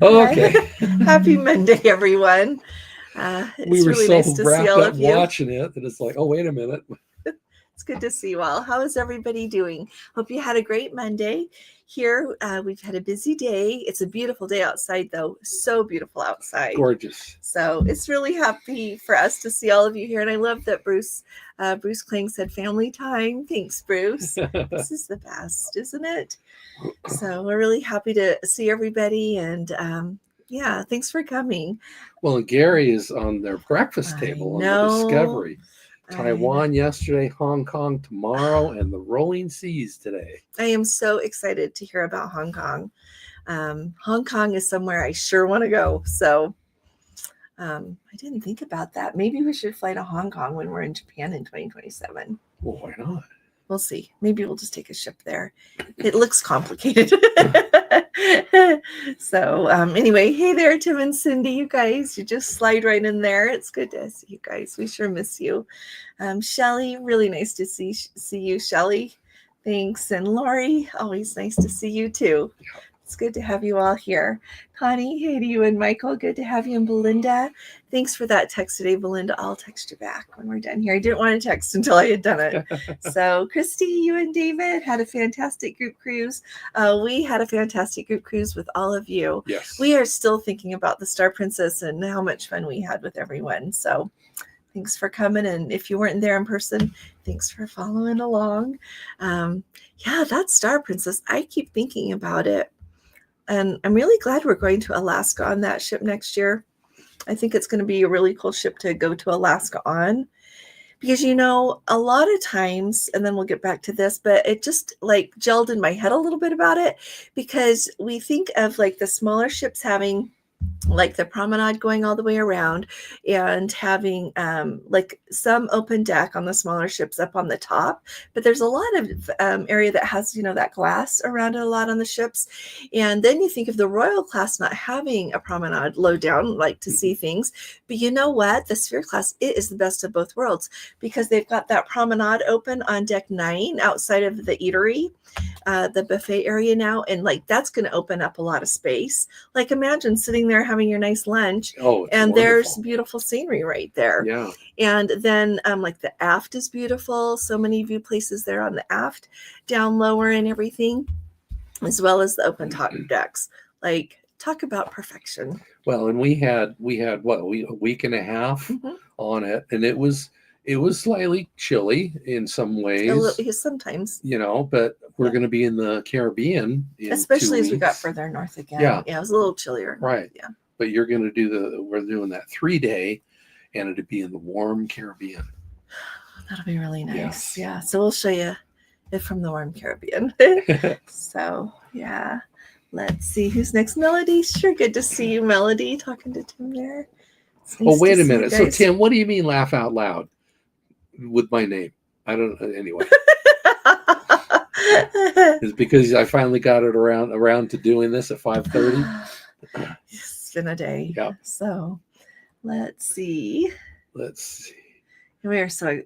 Okay. Happy Monday, everyone. We It's were really so nice to see wrapped all up of you. watching it that it's like, oh, wait a minute. It's good to see you all. How is everybody doing? Hope you had a great Monday. Here, we've had a busy day. It's a beautiful day outside, though. So beautiful outside. Gorgeous. So it's really happy for us to see all of you here. And I love that Bruce Kling said family time. Thanks, Bruce. This is the best, isn't it? So we're really happy to see everybody. And yeah, thanks for coming. Well, Gary is on their breakfast I table on the know. Discovery. I Taiwan yesterday, Hong Kong tomorrow, and the rolling seas today. I am so excited to hear about Hong Kong. Hong Kong is somewhere I sure want to go. So I didn't think about that. Maybe we should fly to Hong Kong when we're in Japan in 2027. Well, why not? We'll see. Maybe we'll just take a ship there. It looks complicated. So anyway, hey there, Tim and Cindy. You guys, you just slide right in there. It's good to see you guys. We sure miss you. Shelly, really nice to see you, Shelly. Thanks. And Lori, always nice to see you too. It's good to have you all here. Connie, hey to you and Michael. Good to have you. And Belinda, thanks for that text today, Belinda. I'll text you back when we're done here. I didn't want to text until I had done it. So, Christy, you and David had a fantastic group cruise. We had a fantastic group cruise with all of you. Yes. We are still thinking about the Star Princess and how much fun we had with everyone. So, thanks for coming. And if you weren't there in person, thanks for following along. Yeah, that Star Princess, I keep thinking about it. And I'm really glad we're going to Alaska on that ship next year. I think it's going to be a really cool ship to go to Alaska on. Because, you know, a lot of times, and then we'll get back to this, but it just like gelled in my head a little bit about it. Because we think of like the smaller ships having like the promenade going all the way around and having like some open deck on the smaller ships up on the top, but there's a lot of area that has, you know, that glass around it a lot on the ships. And then you think of the Royal class not having a promenade low down like to see things, but you know what, the Sphere class, it is the best of both worlds because they've got that promenade open on deck 9 outside of the eatery, the buffet area now, and like that's going to open up a lot of space. Like imagine sitting there having your nice lunch, and wonderful. There's beautiful scenery right there. Yeah. And then like the aft is beautiful, so many view places there on the aft, down lower and everything, as well as the open top decks. Like talk about perfection. Well, and we had what a week and a half on it, and it was slightly chilly in some ways. Sometimes, you know, but we're going to be in the Caribbean, especially as we got further north again. Yeah, it was a little chillier. Right. Yeah. But you're going to we're doing that 3-day, and it'll be in the warm Caribbean. That'll be really nice. Yes. Yeah. So we'll show you it from the warm Caribbean. So yeah. Let's see who's next. Melody. Sure, good to see you, Melody. Talking to Tim there. Nice wait a minute. So Tim, what do you mean laugh out loud with my name? I don't know. Anyway. It's because I finally got it around to doing this at 5:30. It's been a day. Yeah. So let's see. We are so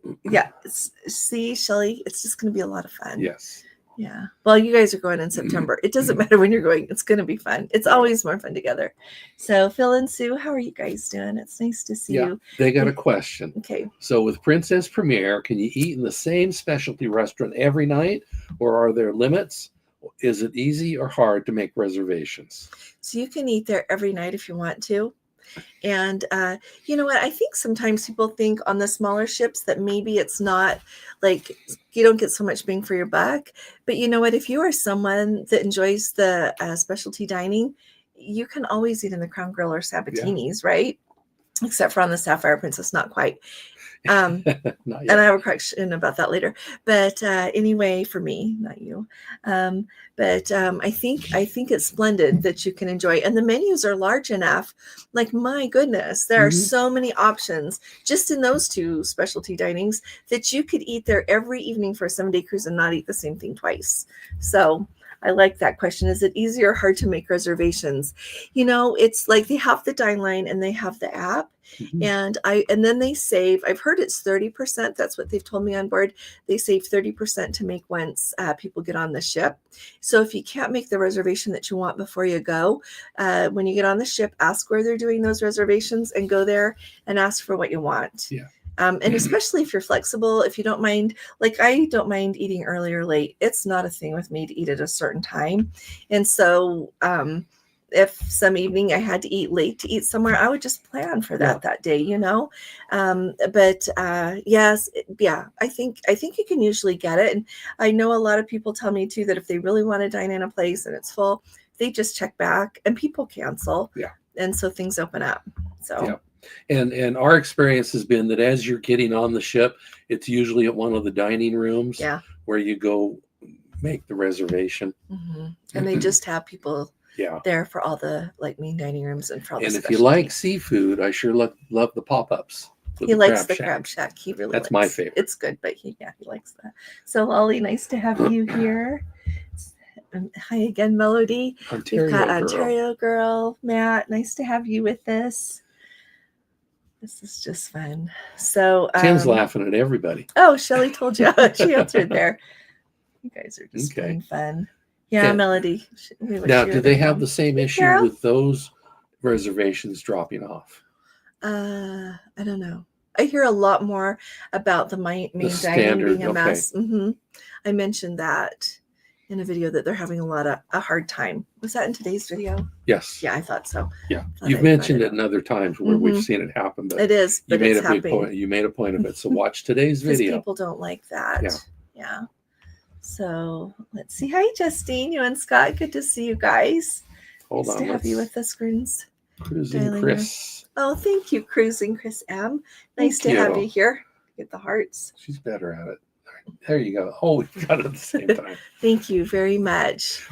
see, Shelly, it's just going to be a lot of fun. Yes. Yeah. Well, you guys are going in September. It doesn't matter when you're going. It's going to be fun. It's always more fun together. So Phil and Sue, how are you guys doing? It's nice to see you. They got a question. Okay. So with Princess Premier, can you eat in the same specialty restaurant every night, or are there limits? Is it easy or hard to make reservations? So you can eat there every night if you want to. And you know what? I think sometimes people think on the smaller ships that maybe it's not like you don't get so much bang for your buck. But you know what? If you are someone that enjoys the specialty dining, you can always eat in the Crown Grill or Sabatini's, right? Except for on the Sapphire Princess, not quite. And I have a correction about that later. But anyway, for me, not you. But I think it's splendid that you can enjoy. And the menus are large enough. Like, my goodness, there are so many options just in those 2 specialty dinings that you could eat there every evening for a 7-day cruise and not eat the same thing twice. So I like that question. Is it easier or hard to make reservations? You know, it's like they have the dine line and they have the app. Mhm. And then they save, I've heard it's 30%. That's what they've told me on board. They save 30% to make once people get on the ship. So if you can't make the reservation that you want before you go, when you get on the ship, ask where they're doing those reservations and go there and ask for what you want. Yeah. And especially if you're flexible, if you don't mind, like I don't mind eating early or late. It's not a thing with me to eat at a certain time. And so if some evening I had to eat late to eat somewhere, I would just plan for that day, you know. But yes, yeah, I think you can usually get it. And I know a lot of people tell me too that if they really want to dine in a place and it's full, they just check back and people cancel. Yeah. And so things open up. So yeah. And our experience has been that as you're getting on the ship, it's usually at one of the dining rooms where you go make the reservation. And they just have people Yeah. there for all the like main dining rooms and for all the And if specialty. you like seafood, I sure love the pop-ups. He likes the crab shack. He really That's likes. my favorite. It's good, but he likes that. So Lolly, nice to have you here. Hi again, Melody. We've got Ontario girl. Matt, nice to have you with us. This is just fun. So Tim's laughing at everybody. Oh, Shelly told you. She answered there. You guys are just plain fun. Yeah, Melody. Now, do they have the same issue with those reservations dropping off? I don't know. I hear a lot more about the main dining being a mess. I mentioned that in a video that they're having a hard time. Was that in today's video? Yes. Yeah, I thought so. Yeah, you've mentioned it in other times where we've seen it happen, but it is. You made a big point. You made a point of it. So watch today's video. People don't like that. Yeah. So let's see. Hi, Justine. You and Scott. Good to see you guys. Hold on. Nice to have you with us, Screens. Cruising Chris. Oh, thank you, Cruising Chris M. Nice to have you here. Get the hearts. She's better at it. There you go. Oh, we got it at the same time. Thank you very much.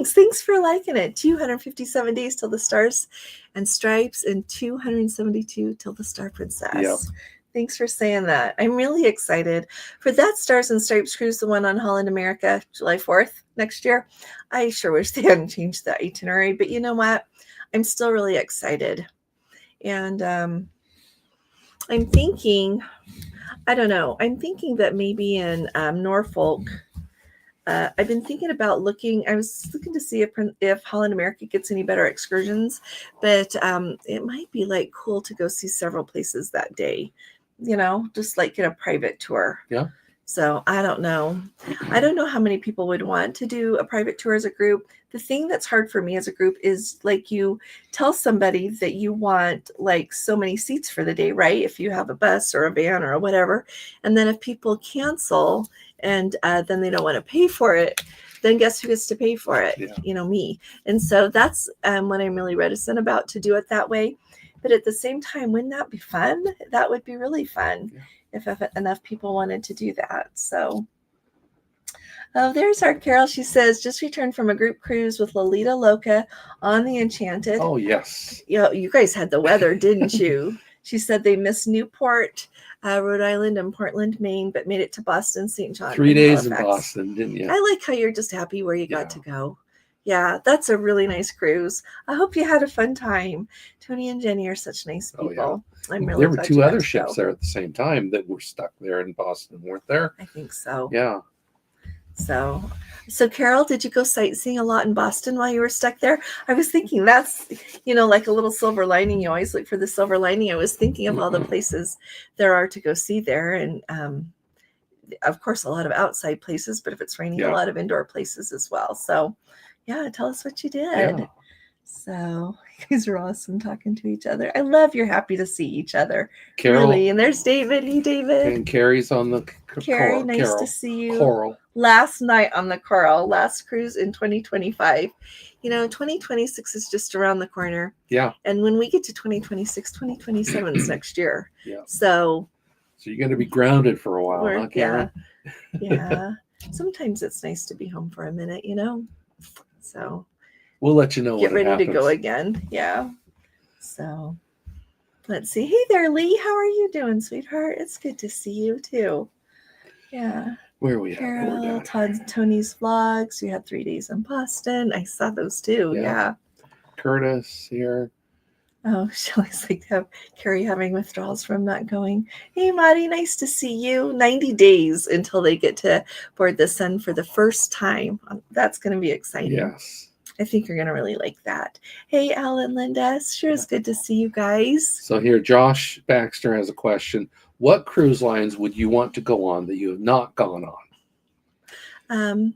Thanks for liking it. 257 days till the Stars and Stripes and 272 till the Star Princess. Yep. Thanks for saying that. I'm really excited for that Stars and Stripes cruise, the one on Holland America, July 4th next year. I sure wish they hadn't changed the itinerary, but you know what? I'm still really excited. And I'm thinking, I don't know, I'm thinking that maybe in Norfolk, I've been thinking about I was looking to see if Holland America gets any better excursions, but it might be like cool to go see several places that day, you know, just like get a private tour. Yeah. So I don't know. I don't know how many people would want to do a private tour as a group. The thing that's hard for me as a group is like you tell somebody that you want like so many seats for the day, right? If you have a bus or a van or whatever. And then if people cancel and then they don't want to pay for it, then guess who gets to pay for it? Yeah. You know, me. And so that's what I'm really reticent about, to do it that way. But at the same time, wouldn't that be fun? That would be really fun. Yeah. If enough people wanted to do that. So, oh, there's our Carol. She says, just returned from a group cruise with Lolita Loca on the Enchanted. Oh, yes. You guys had the weather, didn't you? She said they missed Newport, Rhode Island, and Portland, Maine, but made it to Boston, St. John. 3 days in Boston, didn't you? I like how you're just happy where you got to go. Yeah, that's a really nice cruise. I hope you had a fun time. Tony and Jenny are such nice people. Oh, yeah. I'm really There were glad 2 other ships there at the same time that were stuck there in Boston, weren't there? I think so. Yeah. So Carol, did you go sightseeing a lot in Boston while you were stuck there? I was thinking that's, like a little silver lining. You always look for the silver lining. I was thinking of all the places there are to go see there. And of course, a lot of outside places, but if it's raining, a lot of indoor places as well. So yeah, tell us what you did. Yeah. So you guys are awesome talking to each other. I love you're happy to see each other. Carol. Really. And there's David. Hey, David. And Carrie's on the Carrie, nice to see you. Coral. Last night on the Coral, last cruise in 2025. 2026 is just around the corner. Yeah. And when we get to 2026, 2027 is next year. Yeah. So you're going to be grounded for a while, huh, Karen? Yeah. Sometimes it's nice to be home for a minute, So we'll let you know. Get ready to go again. Yeah. So let's see. Hey there, Lee. How are you doing, sweetheart? It's good to see you too. Yeah. Where are we at? Oh, we're Carol, down. Todd, Tony's vlogs. You had 3 days in Boston. I saw those too. Yeah. Yeah. Curtis here. Oh, she always like to have Carrie having withdrawals from not going. Hey, Maddie, nice to see you. 90 days until they get to board the Sun for the first time. That's going to be exciting. Yes. I think you're going to really like that. Hey, Alan, Linda. Sure is good to see you guys. So here, Josh Baxter has a question. What cruise lines would you want to go on that you have not gone on?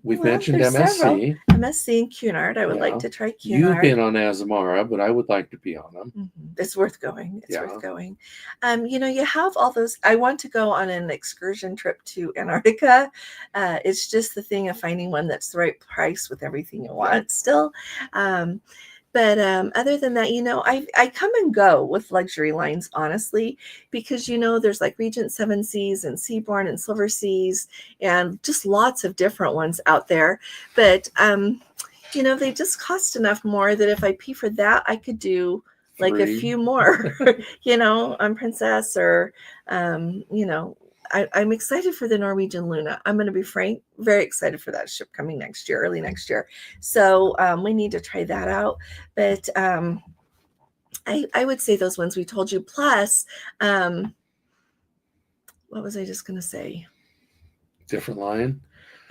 We've mentioned there's MSC. several. MSC and Cunard. I would Yeah. like to try Cunard. You've been on Azamara, but I would like to be on them. Mm-hmm. It's worth going. It's Yeah. worth going. You have all those. I want to go on an excursion trip to Antarctica. It's just the thing of finding one that's the right price with everything you want still. But other than that, I come and go with luxury lines, honestly, because, there's like Regent Seven Seas and Seabourn and Silver Seas and just lots of different ones out there. But, they just cost enough more that if I pay for that, I could do like a few more, on Princess or, I'm excited for the Norwegian Luna. I'm going to be frank, very excited for that ship coming next year, early next year. So we need to try that out. But I would say those ones we told you. Plus, what was I just going to say? Different line?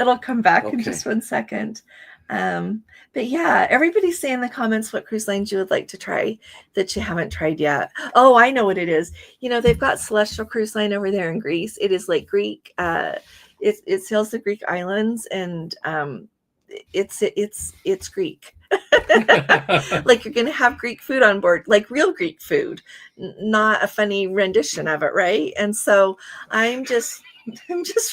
It'll come back in just 1 second. But yeah, everybody say in the comments what cruise lines you would like to try that you haven't tried yet. Oh, I know what it is. They've got Celestial Cruise Line over there in Greece. It is like Greek. It sails the Greek islands, and it's Greek. Like you're gonna have Greek food on board, like real Greek food, not a funny rendition of it, right? And so I'm just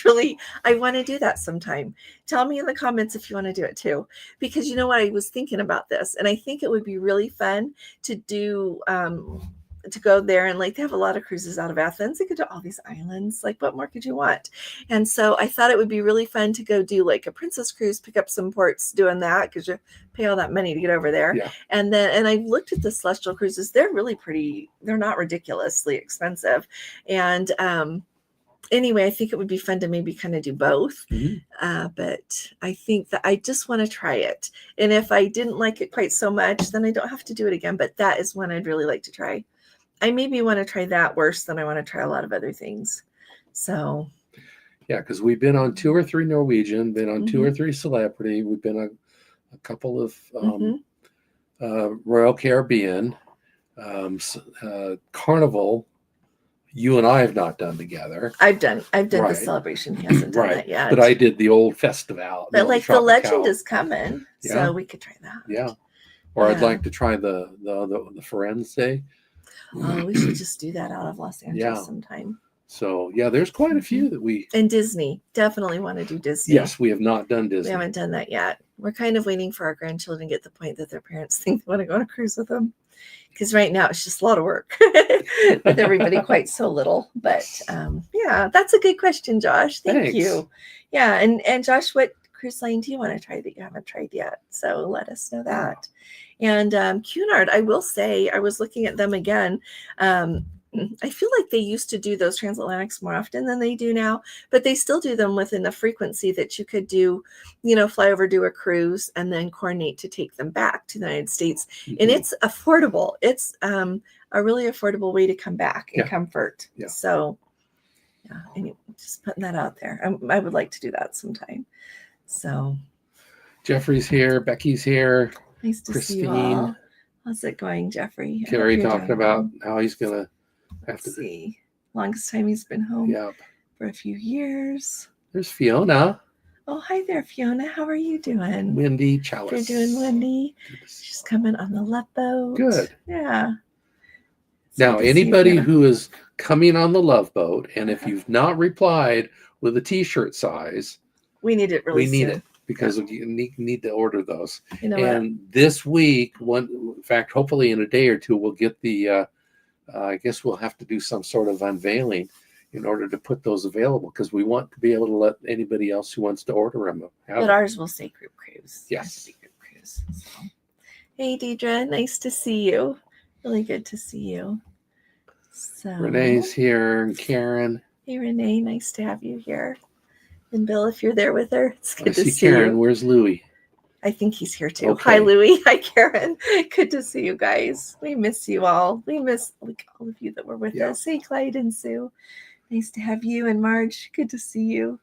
really, I want to do that sometime. Tell me in the comments if you want to do it too, because you know what, I was thinking about this, and I think it would be really fun to do, to go there, and like they have a lot of cruises out of Athens. They could do all these islands. Like, what more could you want? And so I thought it would be really fun to go do like a Princess cruise, pick up some ports doing that, because you pay all that money to get over there. Yeah. And I looked at the Celestial cruises. They're really pretty. They're not ridiculously expensive. And anyway, I think it would be fun to maybe kind of do both. Mm-hmm. But I think that I just want to try it. And if I didn't like it quite so much, then I don't have to do it again. But that is one I'd really like to try. I maybe want to try that worse than I want to try a lot of other things. So. Yeah, because we've been on 2 or 3 Norwegian, been on 2 or 3 Celebrity. We've been on a couple of Royal Caribbean, Carnival. You and I have not done together. I've done the Celebration. He hasn't done that yet. But I did the old Festival. But like the Legend is coming, so we could try that. Yeah. Or I'd like to try the Firenze. Oh, we should just do that out of Los Angeles sometime. So yeah, there's quite a few that we. And Disney, definitely want to do Disney. Yes, we have not done Disney. We haven't done that yet. We're kind of waiting for our grandchildren to get to the point that their parents think they want to go on a cruise with them. Because right now it's just a lot of work with everybody quite so little. But yeah, that's a good question, Josh. Thank you. Yeah, and Josh, what cruise line do you want to try that you haven't tried yet? So let us know that. And Cunard, I will say, I was looking at them again. I feel like they used to do those transatlantics more often than they do now, but they still do them with enough frequency that you could do, fly over, do a cruise, and then coordinate to take them back to the United States. And it's affordable. It's a really affordable way to come back in comfort. Yeah. So yeah, anyway, just putting that out there. I would like to do that sometime. So Jeffrey's here. Becky's here. Nice to Christine. see you all. How's it going, Jeffrey? Carrie talking about how he's going to have to see. Longest time he's been home for a few years. There's Fiona. Oh, hi there, Fiona. How are you doing? Wendy Chalice. You're doing Wendy. She's coming on the Love Boat. Good. Yeah. Now, anybody who is coming on the Love Boat, and if you've not replied with a T-shirt size, we need it really soon. We need it because you need to order those. You know and this week, in fact, hopefully in a day or two, we'll get the. I guess we'll have to do some sort of unveiling in order to put those available, because we want to be able to let anybody else who wants to order them have but them. Ours will say group cruise. Yes. Group cruise. So. Hey, Deidre, nice to see you. Really good to see you. So Renee's here and Karen. Hey, Renee, nice to have you here. And Bill, if you're there with her, it's good I to see see Karen. you. Where's Louie? I think he's here too. Okay. Hi, Louie. Hi, Karen. Good to see you guys. We miss you all. We miss all of you that were with us. Hey, Clyde and Sue. Nice to have you. And Marge, good to see you.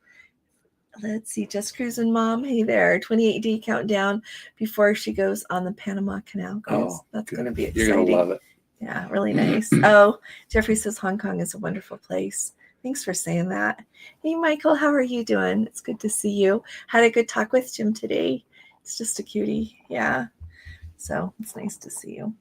Let's see. Just Cruising Mom. Hey there. 28-day countdown before she goes on the Panama Canal cruise. That's going to be exciting. You're going to love it. Yeah, really nice. Oh, Jeffrey says Hong Kong is a wonderful place. Thanks for saying that. Hey, Michael, how are you doing? It's good to see you. Had a good talk with Jim today. It's just a cutie. Yeah. So it's nice to see you.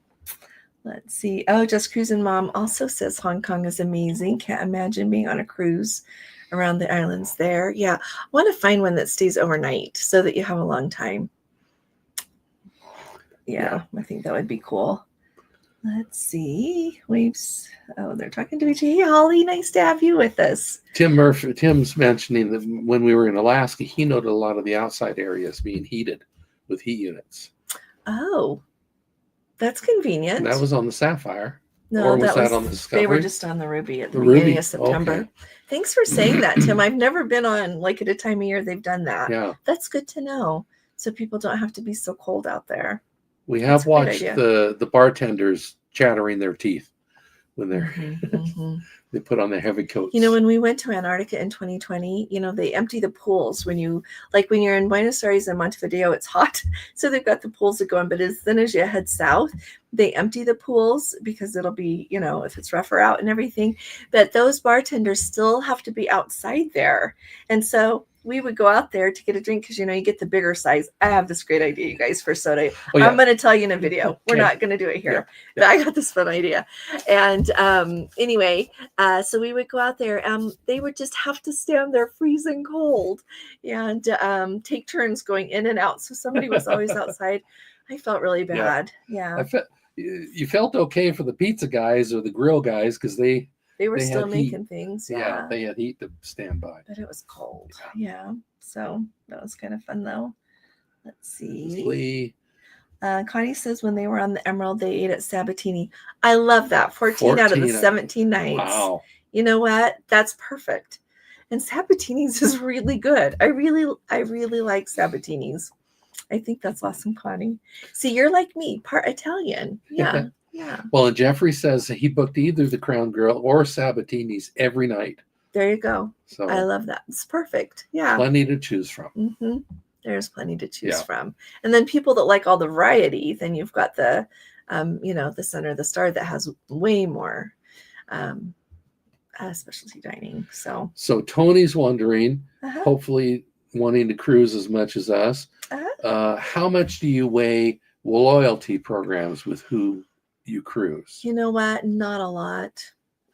Let's see. Oh, Just Cruising Mom also says Hong Kong is amazing. Can't imagine being on a cruise around the islands there. Yeah. I want to find one that stays overnight so that you have a long time. Yeah. I think that would be cool. Let's see. Waves. Oh, they're talking to each other. Hey, Holly, nice to have you with us. Tim's mentioning that when we were in Alaska, he noted a lot of the outside areas being heated with heat units. Oh, that's convenient. And that was on the Sapphire. No, or was that on the Discovery? They were just on the Ruby at the Ruby. beginning of September. Okay. Thanks for saying that, Tim. I've never been on like at a time of year they've done that. Yeah. That's good to know. So people don't have to be so cold out there. We have watched the bartenders chattering their teeth when they're they put on their heavy coats. You know, when we went to Antarctica in 2020, you know, they empty the pools when you're in Buenos Aires and Montevideo, it's hot. So they've got the pools that go in, but as then as you head south, they empty the pools because it'll be, you know, if it's rougher out and everything. But those bartenders still have to be outside there. And so we would go out there to get a drink because, you know, you get the bigger size. I have this great idea, you guys, for soda. Oh, yeah. I'm going to tell you in a video. We're not going to do it here. But I got this fun idea. And anyway, so we would go out there. They would just have to stand there freezing cold and take turns going in and out. So somebody was always outside. I felt really bad. Yeah. You felt okay for the pizza guys or the grill guys because they were still making things. Yeah, they had heat to stand by. But it was cold. Yeah. So that was kind of fun though. Let's see. Connie says when they were on the Emerald, they ate at Sabatini. I love that. 14 out of the 17 nights. Wow. You know what? That's perfect. And Sabatini's is really good. I really like Sabatini's. I think that's awesome, Connie. See, you're like me, part Italian. Yeah. Yeah. Well, and Jeffrey says he booked either the Crown Grill or Sabatini's every night. There you go. So I love that. It's perfect. Yeah. Plenty to choose from. Mm-hmm. There's plenty to choose from. And then people that like all the variety, then you've got the, you know, the Center of the Star that has way more specialty dining. So Tony's wondering, hopefully wanting to cruise as much as us, how much do you weigh loyalty programs with who you cruise? You know what? Not a lot.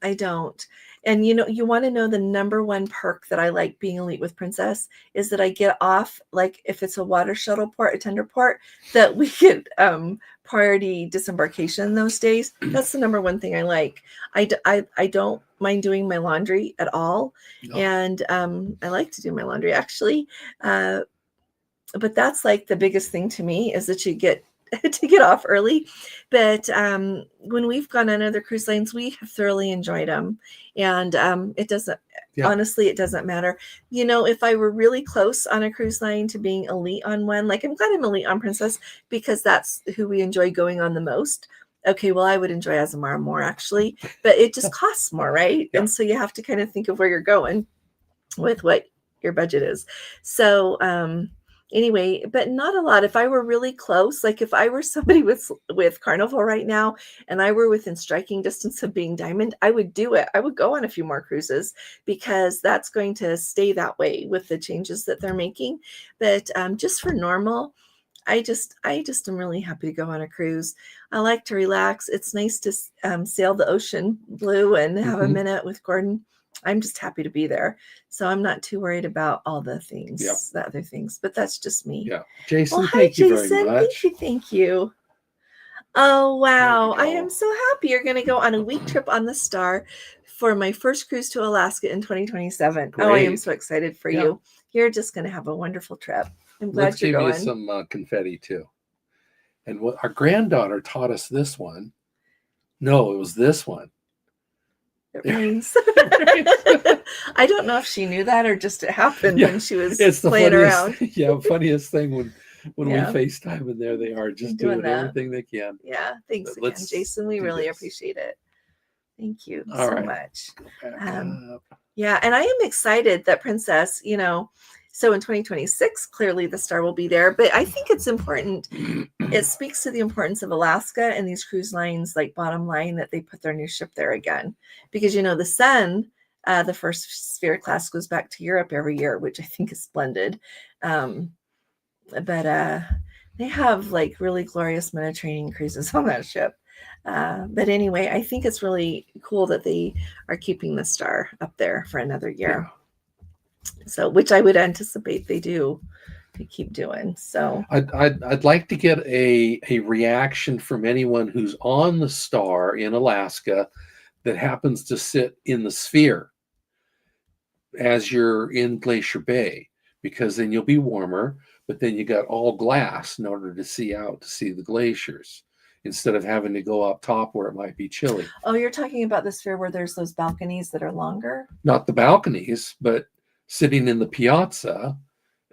I don't. And you know, you want to know the number one perk that I like being elite with Princess is that I get off, like if it's a water shuttle port, a tender port, that we get priority disembarkation those days. That's the number one thing I like. I don't mind doing my laundry at all. No. And I like to do my laundry actually. But that's like the biggest thing to me is that you get to get off early. But when we've gone on other cruise lines, we have thoroughly enjoyed them. And it doesn't, honestly, it doesn't matter. You know, if I were really close on a cruise line to being elite on one, like I'm glad I'm elite on Princess because that's who we enjoy going on the most. Okay, well, I would enjoy Azamara more actually, but it just costs more, right? Yeah. And so you have to kind of think of where you're going with what your budget is. So, anyway, but not a lot. If I were really close, like if I were somebody with Carnival right now and I were within striking distance of being Diamond, I would do it. I would go on a few more cruises because that's going to stay that way with the changes that they're making. But just for normal, I just am really happy to go on a cruise. I like to relax. It's nice to sail the ocean blue and have a minute with Gordon. I'm just happy to be there. So I'm not too worried about all the things, the other things, but that's just me. Yeah. Jason, thank you very much. Thank you. Oh, wow. I am so happy you're going to go on a week trip on the Star for my first cruise to Alaska in 2027. Great. Oh, I am so excited for you. You're just going to have a wonderful trip. I'm glad you're going. Let's give you some confetti too. And what our granddaughter taught us this one. No, it was this one. It rains. I don't know if she knew that or just it happened Yeah, when she was it's the playing around. funniest, yeah, funniest thing when we Yeah. FaceTime and there they are just Doing doing that. everything they can. Yeah. Thanks But again, let's Jason. We do really this. appreciate it. Thank you All so right. much. Back up. Yeah, and I am excited that Princess, so in 2026, clearly the star will be there. But I think it's important. It speaks to the importance of Alaska and these cruise lines, like bottom line, that they put their new ship there again. Because, the Sun, the first Sphere class goes back to Europe every year, which I think is splendid. But they have like really glorious Mediterranean cruises on that ship. But anyway, I think it's really cool that they are keeping the star up there for another year. Yeah. So, which I would anticipate they do. They keep doing. So I'd like to get a reaction from anyone who's on the star in Alaska that happens to sit in the Sphere as you're in Glacier Bay, because then you'll be warmer, but then you got all glass in order to see out to see the glaciers instead of having to go up top where it might be chilly. Oh, you're talking about the Sphere where there's those balconies that are longer? Not the balconies, but sitting in the piazza.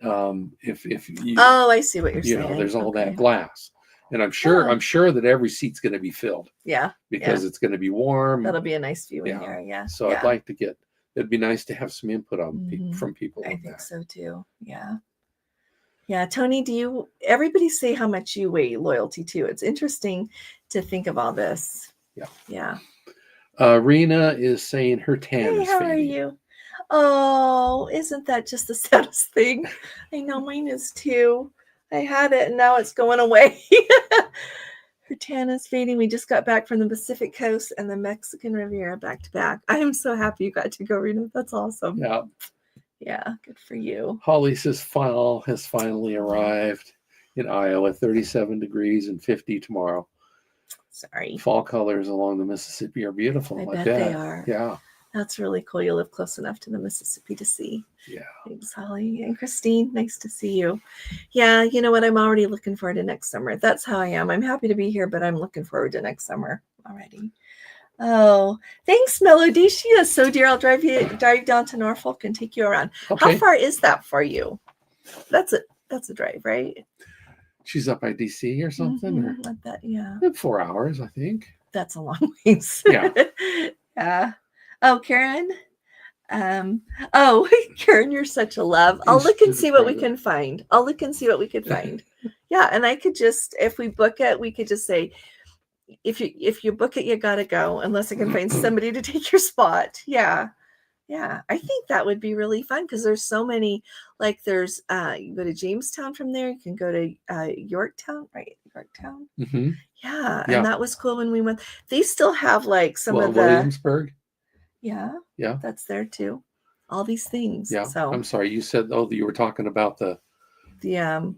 If you, I see what you're saying. There's all that glass, and I'm sure that every seat's going to be filled. Yeah, because it's going to be warm. That'll be a nice viewing area. So I'd like to get. It'd be nice to have some input on from people. I think so too. Yeah. Yeah, Tony, everybody say how much you weigh, loyalty too. It's interesting to think of all this. Yeah. Yeah. Rena is saying her tan is how fading. Are you? Oh, isn't that just the saddest thing? I know mine is too. I had it and now it's going away. Her tan is fading. We just got back from the Pacific Coast and the Mexican Riviera back to back. I am so happy you got to go, Rena. That's awesome. Yeah. Yeah, good for you. Holly says fall has finally arrived in Iowa, 37 degrees and 50 tomorrow. Sorry. Fall colors along the Mississippi are beautiful. I bet they are. Yeah. That's really cool. You live close enough to the Mississippi to see. Yeah. Thanks, Holly. And Christine, nice to see you. Yeah, you know what? I'm already looking forward to next summer. That's how I am. I'm happy to be here, but I'm looking forward to next summer already. Oh, thanks, Melodicia. So dear, I'll drive down to Norfolk and take you around. Okay. How far is that for you? That's a drive, right? She's up by DC or something. Mm-hmm. I bet, yeah. 4 hours, I think. That's a long ways. Yeah. Yeah. Oh, Karen. Karen, you're such a love. I'll look and see what we can find. Yeah, and I could just, if we book it, we could just say, if you book it, you gotta go, unless I can find somebody to take your spot. Yeah. I think that would be really fun because there's so many. Like there's you can go to Jamestown from there. You can go to Yorktown, right? Yorktown. Mm-hmm. Yeah, and that was cool when we went. They still have like some of the Williamsburg. Yeah, that's there too. All these things. Yeah. So I'm sorry, you said you were talking about the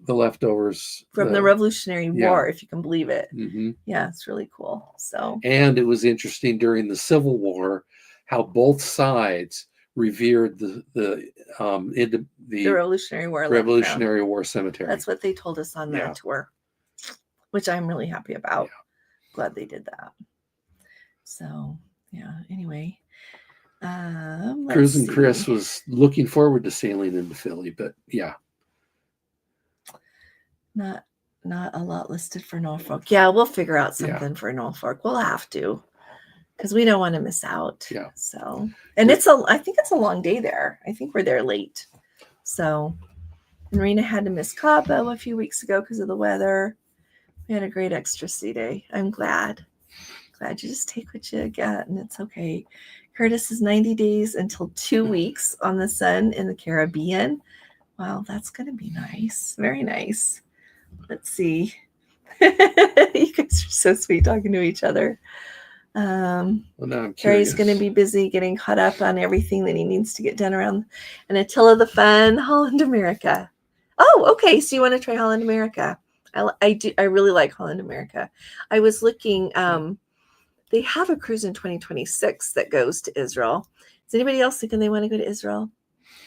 leftovers from the Revolutionary War, if you can believe it. Mm-hmm. Yeah, it's really cool. So and it was interesting during the Civil War how both sides revered the Revolutionary War cemetery. That's what they told us on their tour, which I'm really happy about. Yeah. Glad they did that. So anyway. Cruz and Chris was looking forward to sailing into Philly, but not a lot listed for Norfolk. Yeah, we'll figure out something for Norfolk. We'll have to, because we don't want to miss out. Yeah. So, and I think it's a long day there. I think we're there late. So, and Rena had to miss Cabo a few weeks ago because of the weather. We had a great extra sea day. I'm glad. You just take what you get, and it's okay. Curtis is 90 days until 2 weeks on the Sun in the Caribbean. Wow, that's going to be nice. Very nice. Let's see. You guys are so sweet talking to each other. Well, now I'm Carrie's going to be busy getting caught up on everything that he needs to get done around. And Attila the Fun, Holland America. Oh, okay. So you want to try Holland America? I do. I really like Holland America. I was looking. They have a cruise in 2026 that goes to Israel. Is anybody else thinking they want to go to Israel?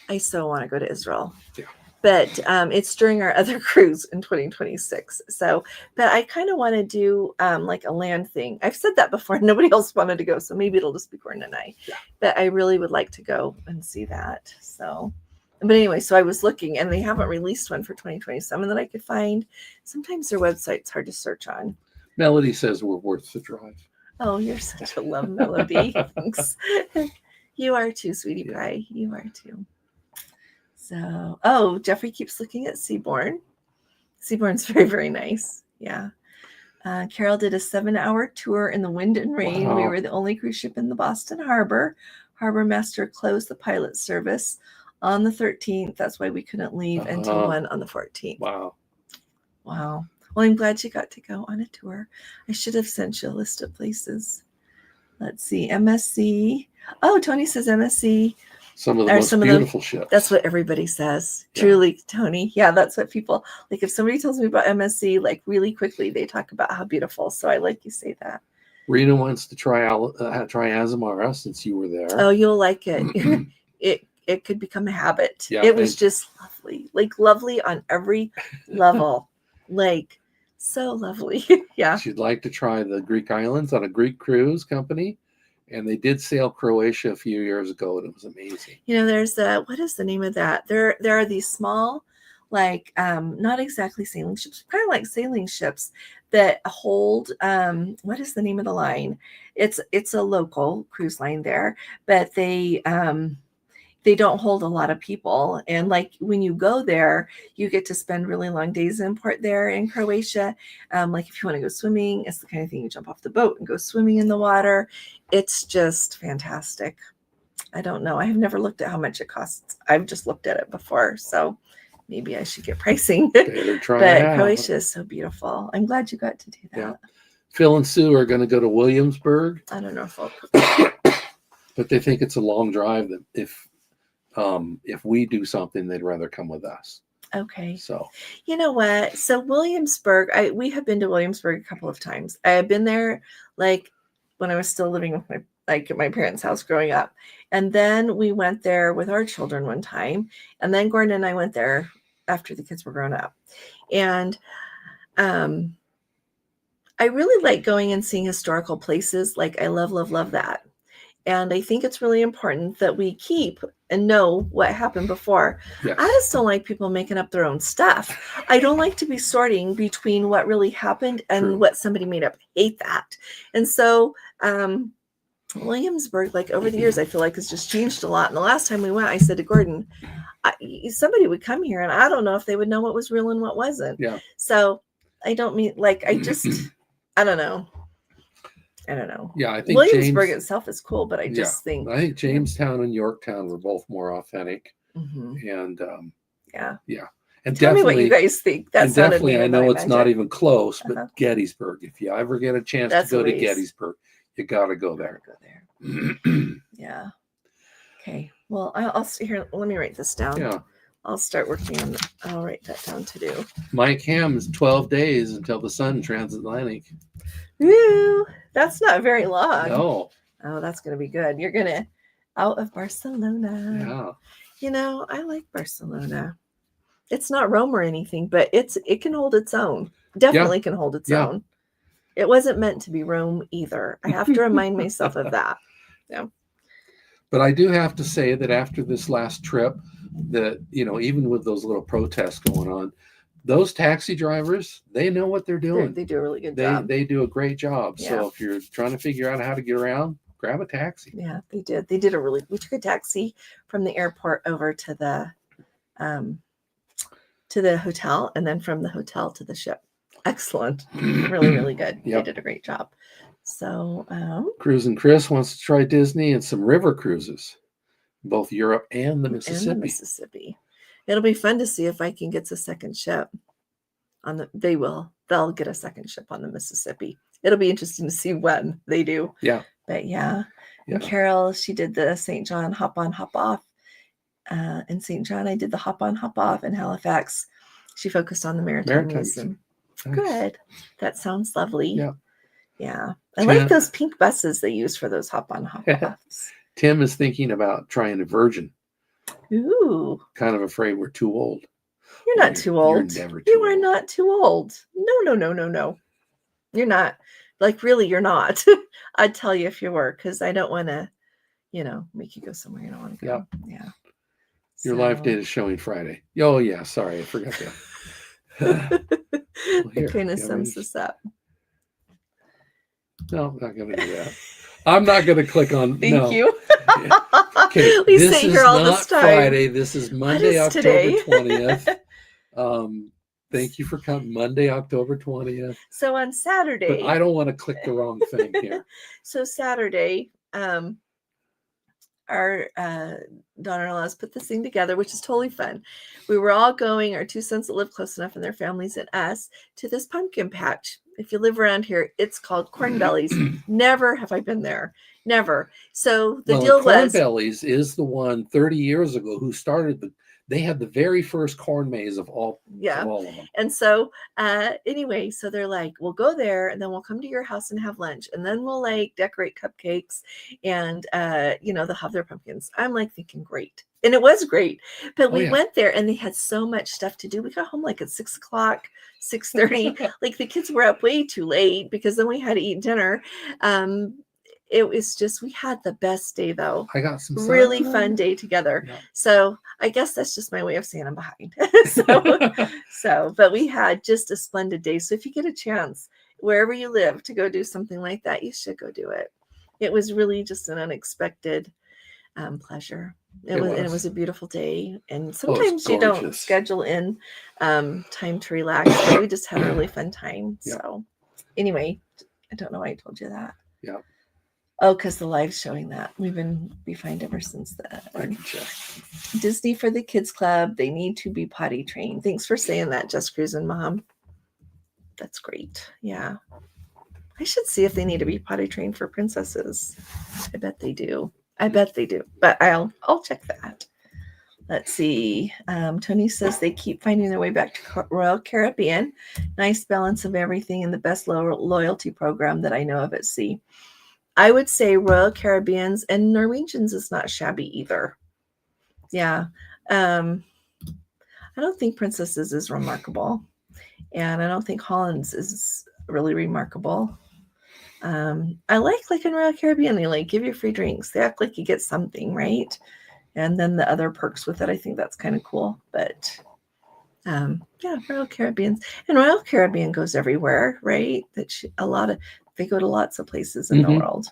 I so want to go to Israel. Yeah. but it's during our other cruise in 2026. So, but I kind of want to do like a land thing. I've said that before. Nobody else wanted to go, so maybe it'll just be Gordon and I. Yeah. But I really would like to go and see that. So, but anyway, so I was looking, and they haven't released one for 2027 that I could find. Sometimes their website's hard to search on. Melody says we're worth the drive. Oh, you're such a love, Melody. Thanks. You are too, sweetie pie. You are too. So, oh, Jeffrey keeps looking at Seabourn. Seabourn's very, very nice. Yeah. Carol did a 7-hour tour in the wind and rain. Wow. We were the only cruise ship in the Boston Harbor. Harbor master closed the pilot service on the 13th. That's why we couldn't leave until 1 on the 14th. Wow. Wow. Well, I'm glad you got to go on a tour. I should have sent you a list of places. Let's see. MSC. Oh, Tony says MSC. Some of the most beautiful ships. That's what everybody says. Yeah. Truly, Tony. Yeah, that's what people like. If somebody tells me about MSC, like really quickly, they talk about how beautiful. So I like you say that. Rena wants to try Azamara since you were there. Oh, you'll like it. It could become a habit. Yeah, it was just lovely, like lovely on every level, like so lovely. Yeah. She'd like to try the Greek islands on a Greek cruise company. And they did sail Croatia a few years ago, and it was amazing. You know, there's what is the name of that? There are these small, like not exactly sailing ships, kind of like sailing ships that hold what is the name of the line? It's a local cruise line there, but they don't hold a lot of people. And like when you go there, you get to spend really long days in port there in Croatia. Like if you want to go swimming, it's the kind of thing you jump off the boat and go swimming in the water. It's just fantastic. I don't know. I have never looked at how much it costs. I've just looked at it before. So maybe I should get pricing. But Croatia is so beautiful. I'm glad you got to do that. Yeah. Phil and Sue are going to go to Williamsburg. I don't know if I'll but they think it's a long drive. That if we do something, they'd rather come with us. Okay. So you know what? So Williamsburg, we have been to Williamsburg a couple of times. I have been there like when I was still living with my parents' house growing up. And then we went there with our children one time. And then Gordon and I went there after the kids were grown up. And I really like going and seeing historical places. Like I love, love, love that. And I think it's really important that we keep and know what happened before. Yes. I just don't like people making up their own stuff. I don't like to be sorting between what really happened and what somebody made up. I hate that. And so Williamsburg, like over the years, I feel like has just changed a lot. And the last time we went, I said to Gordon, somebody would come here and I don't know if they would know what was real and what wasn't. Yeah. So I don't mean like, I just, I don't know. Yeah, I think Williamsburg itself is cool, but I just think Jamestown and Yorktown were both more authentic. Mm-hmm. And yeah. And tell me what you guys think. That's definitely, I know it's not even close, but Gettysburg. If you ever get a chance to go to Gettysburg, you got to go there. Yeah. Okay. Well, I'll see here. Let me write this down. Yeah. I'll start working on. I'll write that down to do. Mike Ham is 12 days until the sun transatlantic. Woo! That's not very long. No. Oh, that's gonna be good. You're gonna out of Barcelona. Yeah. You know, I like Barcelona. It's not Rome or anything, but it can hold its own. Definitely can hold its own. It wasn't meant to be Rome either. I have to remind myself of that. Yeah. But I do have to say that after this last trip, that even with those little protests going on, those taxi drivers, they know what they're doing. They do a really good job. They do a great job. Yeah. So if you're trying to figure out how to get around, grab a taxi. Yeah, they did. We took a taxi from the airport over to the hotel, and then from the hotel to the ship. Excellent. Really, really good. Yep. They did a great job. So Cruising Chris wants to try Disney and some river cruises, both Europe and the Mississippi. It'll be fun to see if I can get a second ship they'll get a second ship on the Mississippi. It'll be interesting to see when they do. Yeah. But yeah. And Carol, she did the St. John hop on, hop off. In St. John, I did the hop on, hop off. In Halifax, she focused on the Maritime Museum. Nice. Good. That sounds lovely. Yeah. Yeah. I like those pink buses they use for those hop on, hop offs. Tim is thinking about trying a Virgin. Ooh. Kind of afraid we're too old. You're Well, not too you're old. never You too are old. not too old. No. You're not. Like, really, you're not. I'd tell you if you were, because I don't want to, make you go somewhere you don't want to go. Yeah. Your live So. date is showing Friday. Oh, yeah. Sorry. I forgot that. Well, here. That kind of yeah, sums ready? this up. No, I'm not going to do that. I'm not going to click on. Thank No. you. Okay. We This sit here is all this not time. Friday. This is What Monday, is October today? 20th. Thank you for coming. Monday, October 20th. So on Saturday. But I don't want to click the wrong thing here. So Saturday, our daughter-in-laws put this thing together, which is totally fun. We were all going, our two sons that live close enough and their families and us, to this pumpkin patch. If you live around here, it's called Corn Bellies. Never have I been there. Never. So the deal Corn was, Bellies is the one 30 years ago who started they had the very first corn maze of all of them. And so anyway, so they're like, we'll go there and then we'll come to your house and have lunch. And then we'll like decorate cupcakes and, they'll have their pumpkins. I'm like thinking great. And it was great. But we went there and they had so much stuff to do. We got home like at 6 o'clock, 6:30. Like the kids were up way too late because then we had to eat dinner. It was just, we had the best day though. I got some really fun day together. Yeah. So I guess that's just my way of saying I'm behind. But we had just a splendid day. So if you get a chance, wherever you live, to go do something like that, you should go do it. It was really just an unexpected pleasure. It was a beautiful day. And sometimes you don't schedule in time to relax, but we just had a really fun time. Yeah. So anyway, I don't know why I told you that. Yeah. Oh, because the live's showing that. We've been behind ever since then. I can check. Disney for the Kids Club. They need to be potty trained. Thanks for saying that, Just Cruising Mom. That's great. Yeah. I should see if they need to be potty trained for princesses. I bet they do. But I'll check that. Let's see. Tony says they keep finding their way back to Royal Caribbean. Nice balance of everything and the best loyalty program that I know of at sea. I would say Royal Caribbeans and Norwegians is not shabby either. Yeah. I don't think Princesses is remarkable. And I don't think Holland's is really remarkable. I like in Royal Caribbean, they like give you free drinks. They act like you get something, right? And then the other perks with it, I think that's kind of cool. But Royal Caribbeans. And Royal Caribbean goes everywhere, right? They go to lots of places in the world.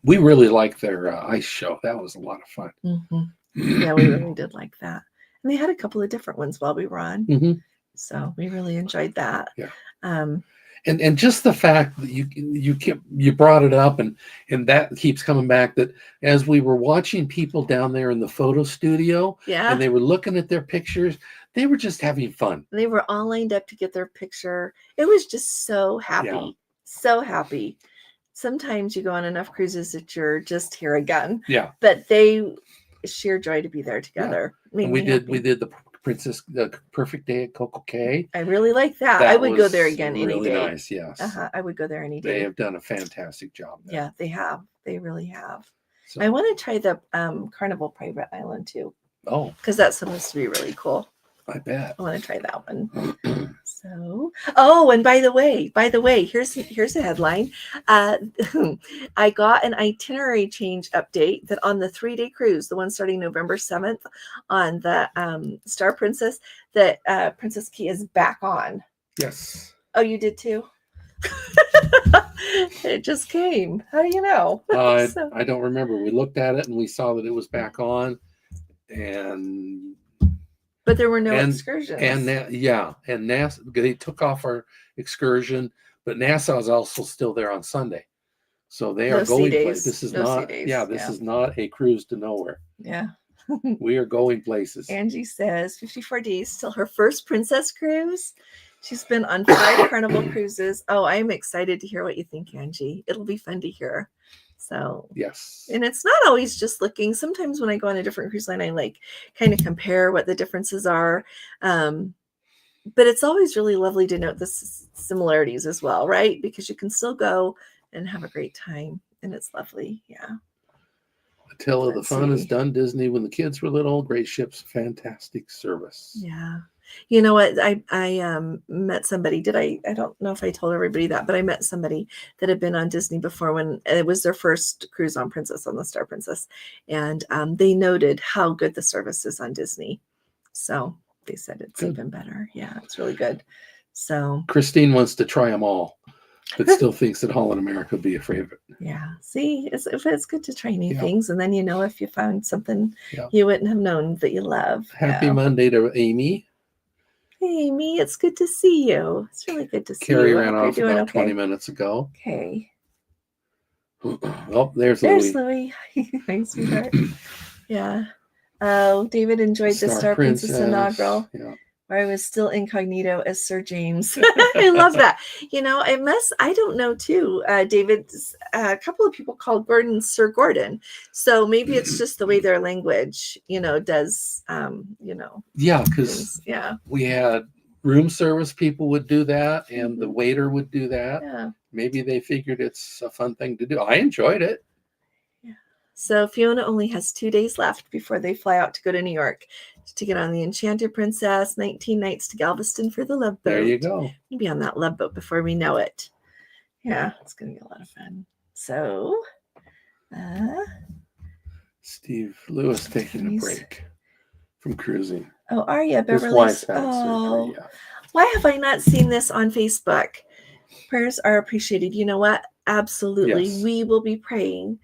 We really liked their ice show. That was a lot of fun. Mm-hmm. Yeah, we really did like that. And they had a couple of different ones while we were on. Mm-hmm. So we really enjoyed that. Yeah. And just the fact that you brought it up and that keeps coming back, that as we were watching people down there in the photo studio, and they were looking at their pictures, they were just having fun. They were all lined up to get their picture. It was just so happy. Yeah. So happy. Sometimes you go on enough cruises that you're just here again. Yeah. But sheer joy to be there together. Yeah. And we did the perfect day at Coco Cay. I really like that. I would go there again any day. Really nice, yes. I would go there any day. They have done a fantastic job there. Yeah, they have. They really have. So, I want to try the Carnival Private Island too. Oh. Because that's supposed to be really cool. I bet. I want to try that one. So, and by the way, here's a headline. I got an itinerary change update that on the 3-day cruise, the one starting November 7th on the Star Princess, that Princess Key is back on. Yes. Oh, you did too? It just came. How do you know? I don't remember. We looked at it and we saw that it was back on, but there were no excursions. And NASA, they took off our excursion, but NASA is also still there on Sunday. So they are going places. This is is not a cruise to nowhere. Yeah. We are going places. Angie says 54 days till her first princess cruise. She's been on 5 Carnival cruises. Oh, I'm excited to hear what you think, Angie. It'll be fun to hear. So yes, and it's not always just looking. Sometimes when I go on a different cruise line, I like kind of compare what the differences are. But it's always really lovely to note the similarities as well, right? Because you can still go and have a great time, and it's lovely. Yeah. Attila, the Let's fun is see. done. Disney when the kids were little. Great ships, fantastic service. Yeah. You know what? I met somebody. I don't know if I told everybody that, but I met somebody that had been on Disney before when it was their first cruise on the Star Princess. And they noted how good the service is on Disney. So they said it's Good. even better. Yeah, it's really good. So Christine wants to try them all, but still thinks that Holland America would be a favorite. yeah, see, it's good to try new Yeah. things, and then if you found something Yeah. you wouldn't have known that you love. Happy Yeah. Monday to Amy. Hey, Amy, it's good to see you. It's really good to see Carrie you. I ran hope you're off doing about okay. 20 minutes ago. Okay. Oh, there's There's Louie. Louie. Hi, sweetheart. Yeah. Oh, David enjoyed the Star Princess inaugural. Yeah. Where I was still incognito as Sir James. I love that. I don't know too, David, a couple of people called Gordon Sir Gordon. So maybe it's just the way their language, does, Yeah, because we had room service people would do that, and the waiter would do that. Yeah. Maybe they figured it's a fun thing to do. I enjoyed it. Yeah. So Fiona only has 2 days left before they fly out to go to New York to get on the Enchanted Princess, 19 nights to Galveston for the Love Boat. There you go. We'll be on that Love Boat before we know it. Yeah, it's going to be a lot of fun. So, Steve Lewis taking a break from cruising. Oh, are you? His wife's had surgery. Yeah. Why have I not seen this on Facebook? Prayers are appreciated. You know what? Absolutely. Yes. We will be praying.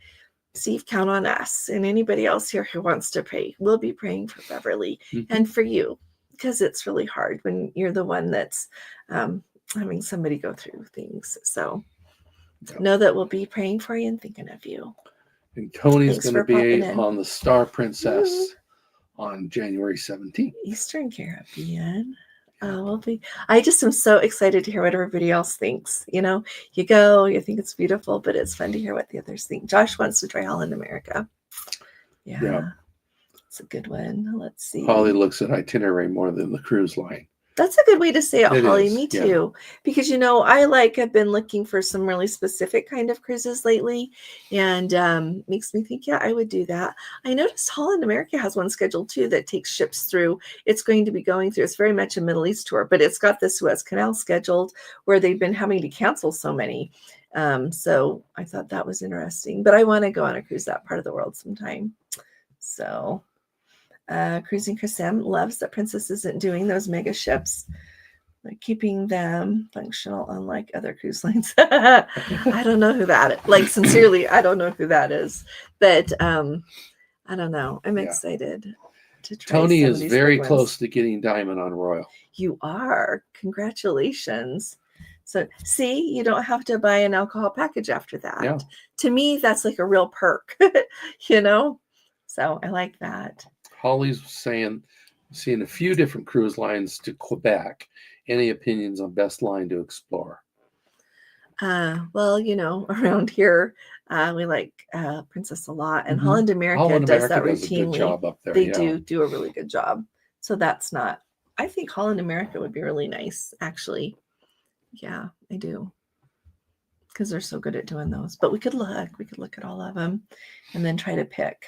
Steve, count on us and anybody else here who wants to pray. We'll be praying for Beverly and for you, because it's really hard when you're the one that's having somebody go through things. So know that we'll be praying for you and thinking of you. And Tony's going to be on the Star Princess on January 17th. Eastern Caribbean. I just am so excited to hear what everybody else thinks. You go, you think it's beautiful, but it's fun to hear what the others think. Josh wants to try Holland America. Yeah. It's a good one. Let's see. Holly looks at itinerary more than the cruise line. That's a good way to say it, Holly. Is, Me too. Because, have been looking for some really specific kind of cruises lately, and makes me think, I would do that. I noticed Holland America has one scheduled too that takes ships through. It's going to be going through. It's very much a Middle East tour, but it's got the Suez Canal scheduled where they've been having to cancel so many. So I thought that was interesting. But I want to go on a cruise that part of the world sometime. So. Cruising Chris M loves that Princess isn't doing those mega ships, like keeping them functional, unlike other cruise lines. I don't know who that is. Like, sincerely, I don't know who that is. But I don't know. I'm excited to try. Tony is very close to getting Diamond on Royal. You are. Congratulations. So, see, you don't have to buy an alcohol package after that. Yeah. To me, that's like a real perk, So I like that. Holly's saying, seeing a few different cruise lines to Quebec. Any opinions on best line to explore? Well, around here, we like Princess a lot, and Holland America does that routinely. A good job up there. They do a really good job. So that's not. I think Holland America would be really nice, actually. Yeah, I do. Because they're so good at doing those. But we could look at all of them, and then try to pick.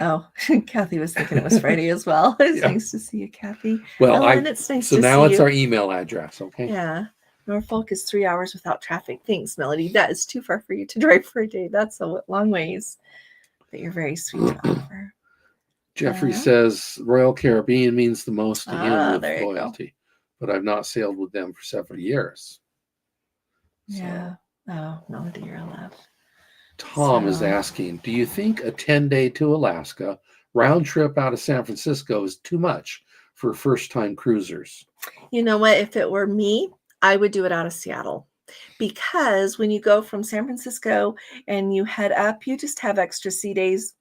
Oh, Kathy was thinking it was Friday as well. It's nice to see you, Kathy. Well, it's nice so to now see it's you. our email address, okay? Yeah. Norfolk is 3 hours without traffic. Thanks, Melody. That is too far for you to drive for a day. That's a long ways. But you're very sweet to offer. Jeffrey says Royal Caribbean means the most to him with loyalty, but I've not sailed with them for several years. Yeah. Oh, Melody, you're a love. Tom is asking, do you think a 10-day to Alaska round trip out of San Francisco is too much for first-time cruisers? You know what? If it were me, I would do it out of Seattle. Because when you go from San Francisco and you head up, you just have extra sea days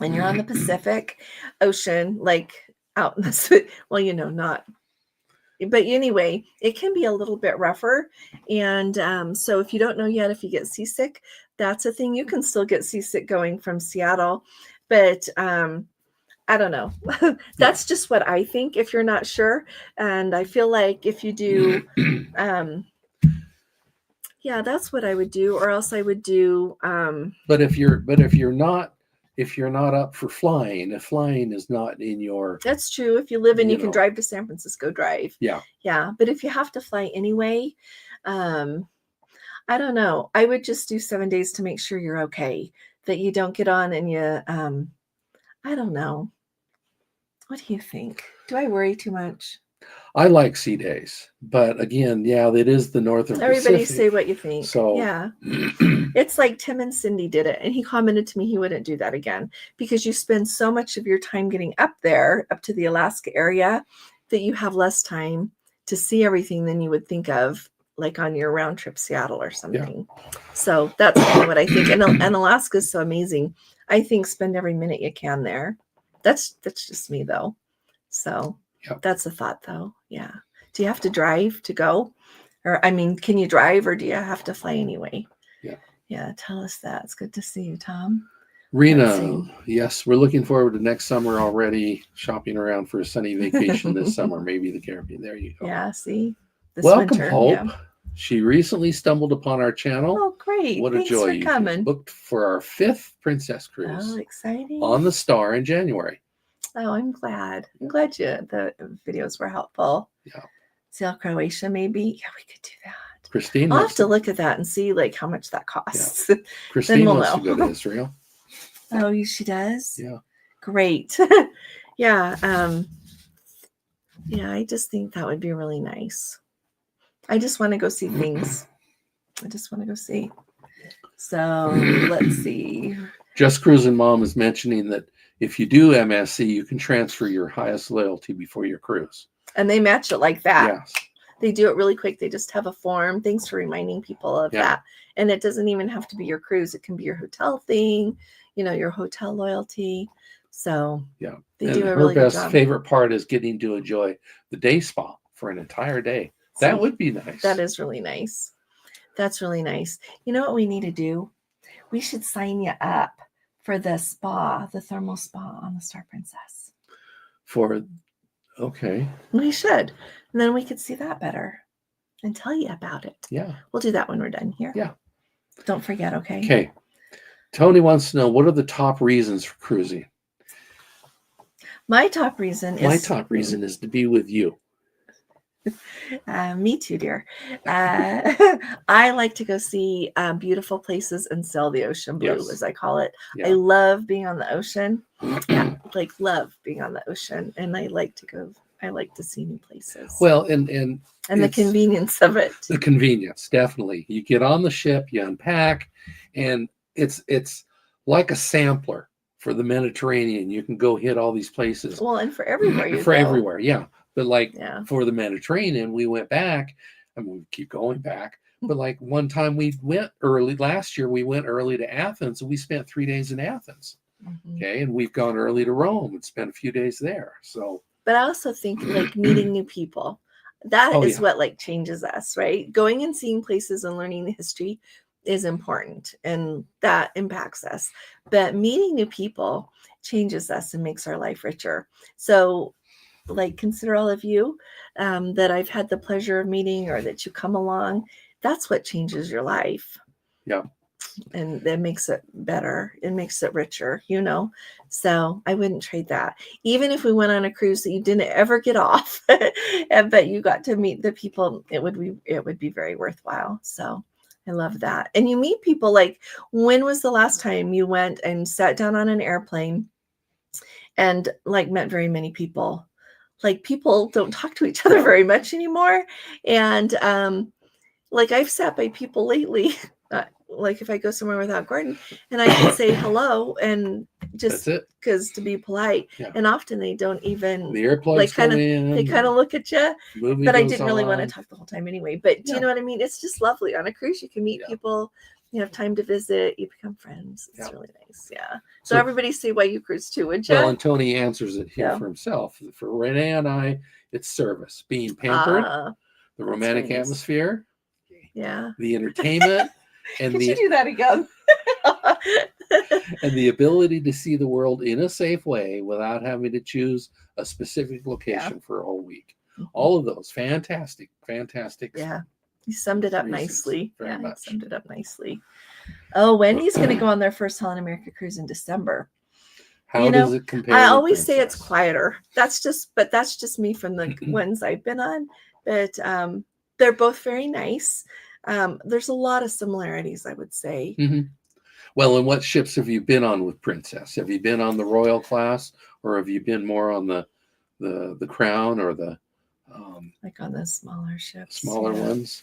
and you're on the Pacific Ocean, like out in the, well, not. But anyway, it can be a little bit rougher. And so if you don't know yet, if you get seasick, that's a thing. You can still get seasick going from Seattle. But I don't know. That's just what I think if you're not sure. And I feel like if you do, Yeah, that's what I would do, or else I would do. But if you're not up for flying, if flying is not in your, That's true. If you live and you can know, drive to San Francisco, drive. yeah, Yeah, but if you have to fly anyway, I don't know. I would just do 7 days to make sure you're okay, that you don't get on and you. I don't know. What do you think? Do I worry too much? I like sea days, but again, yeah, it is the Northern Everybody Pacific. say what you think. So Yeah. It's like Tim and Cindy did it, and he commented to me he wouldn't do that again because you spend so much of your time getting up there, up to the Alaska area, that you have less time to see everything than you would think of, like on your round trip Seattle or something. So that's kind of what I think. And Alaska is so amazing. I think spend every minute you can there. That's just me though. So that's a thought though. Yeah. Do you have to drive to go? Or, I mean, can you drive or do you have to fly anyway? Yeah, tell us that. It's good to see you, Tom. Rena, yes, we're looking forward to next summer already, shopping around for a sunny vacation this summer, maybe the Caribbean. There you go. Yeah, see? Welcome, winter, Hope. Yeah. She recently stumbled upon our channel. Oh, great. What a Thanks joy. for coming. Booked for our 5th Princess Cruise. Oh, exciting. On the Star in January. Oh, I'm glad. I'm glad the videos were helpful. Yeah. Sail Croatia, maybe? Yeah, we could do that. Christine, I'll have to look at that and see like how much that costs. Yeah. Christine then we'll wants know. To go to Israel. Oh, she does? Yeah. Great. Yeah. Yeah, I just think that would be really nice. I just want to go see things. I just want to go see. So let's see. Just Cruising Mom is mentioning that if you do MSC, you can transfer your highest loyalty before your cruise. And they match it like that. Yes. They do it really quick. They just have a form. Thanks for reminding people of that. And it doesn't even have to be your cruise. It can be your hotel thing, your hotel loyalty. So they do a really good job. Her best favorite part is getting to enjoy the day spa for an entire day. That would be nice. That is really nice. That's really nice. You know what we need to do? We should sign you up for the spa, the thermal spa on the Star Princess. Okay. We should. And then we could see that better and tell you about it. Yeah. We'll do that when we're done here. Yeah. Don't forget, okay? Okay. Tony wants to know, what are the top reasons for cruising? My top reason is to be with you. Me too, dear. I like to go see beautiful places and sail the ocean blue, as I call it. I love being on the ocean. Love being on the ocean, and I like to see new places. Well, and the convenience of it. The convenience, definitely. You get on the ship, you unpack, and it's like a sampler for the Mediterranean. You can go hit all these places. Well, and for everywhere. Everywhere, yeah. But for the Mediterranean, we went back. I mean, we keep going back. But one time we went early. Last year, we went early to Athens, and we spent 3 days in Athens. Mm-hmm. Okay, and we've gone early to Rome and spent a few days there. So, but I also think meeting new people. That is what changes us, right? Going and seeing places and learning the history is important, and that impacts us. But meeting new people changes us and makes our life richer. So, consider all of you that I've had the pleasure of meeting or that you come along. That's what changes your life. Yeah. And that makes it better. It makes it richer, So I wouldn't trade that. Even if we went on a cruise that you didn't ever get off, but you got to meet the people, it would be very worthwhile. So I love that. And you meet people when was the last time you went and sat down on an airplane and met very many people? People don't talk to each other very much anymore. And I've sat by people lately, if I go somewhere without Gordon, and I can say hello and just because to be polite. Yeah. And often they don't even the airplanes they kind of look at you. But I didn't really want to talk the whole time anyway. But do you know what I mean? It's just lovely. On a cruise, you can meet people. You have time to visit. You become friends. It's really nice. Yeah. So everybody say why you cruise too, would you? Well, and Tony answers it here for himself. For Renee and I, it's service, being pampered, the romantic atmosphere, the entertainment, and you do that again. and the ability to see the world in a safe way without having to choose a specific location for a whole week. Mm-hmm. All of those fantastic. Yeah. You summed it up reasons nicely. very Yeah, you much. summed it up nicely. Oh, Wendy's going to go on their first Holland America cruise in December. How does it compare I with always say it's Princess? quieter. That's just me from the ones I've been on. But they're both very nice. There's a lot of similarities, I would say. Well, and what ships have you been on with Princess? Have you been on the Royal class, or have you been more on the Crown or the Like on the smaller ships. smaller ones?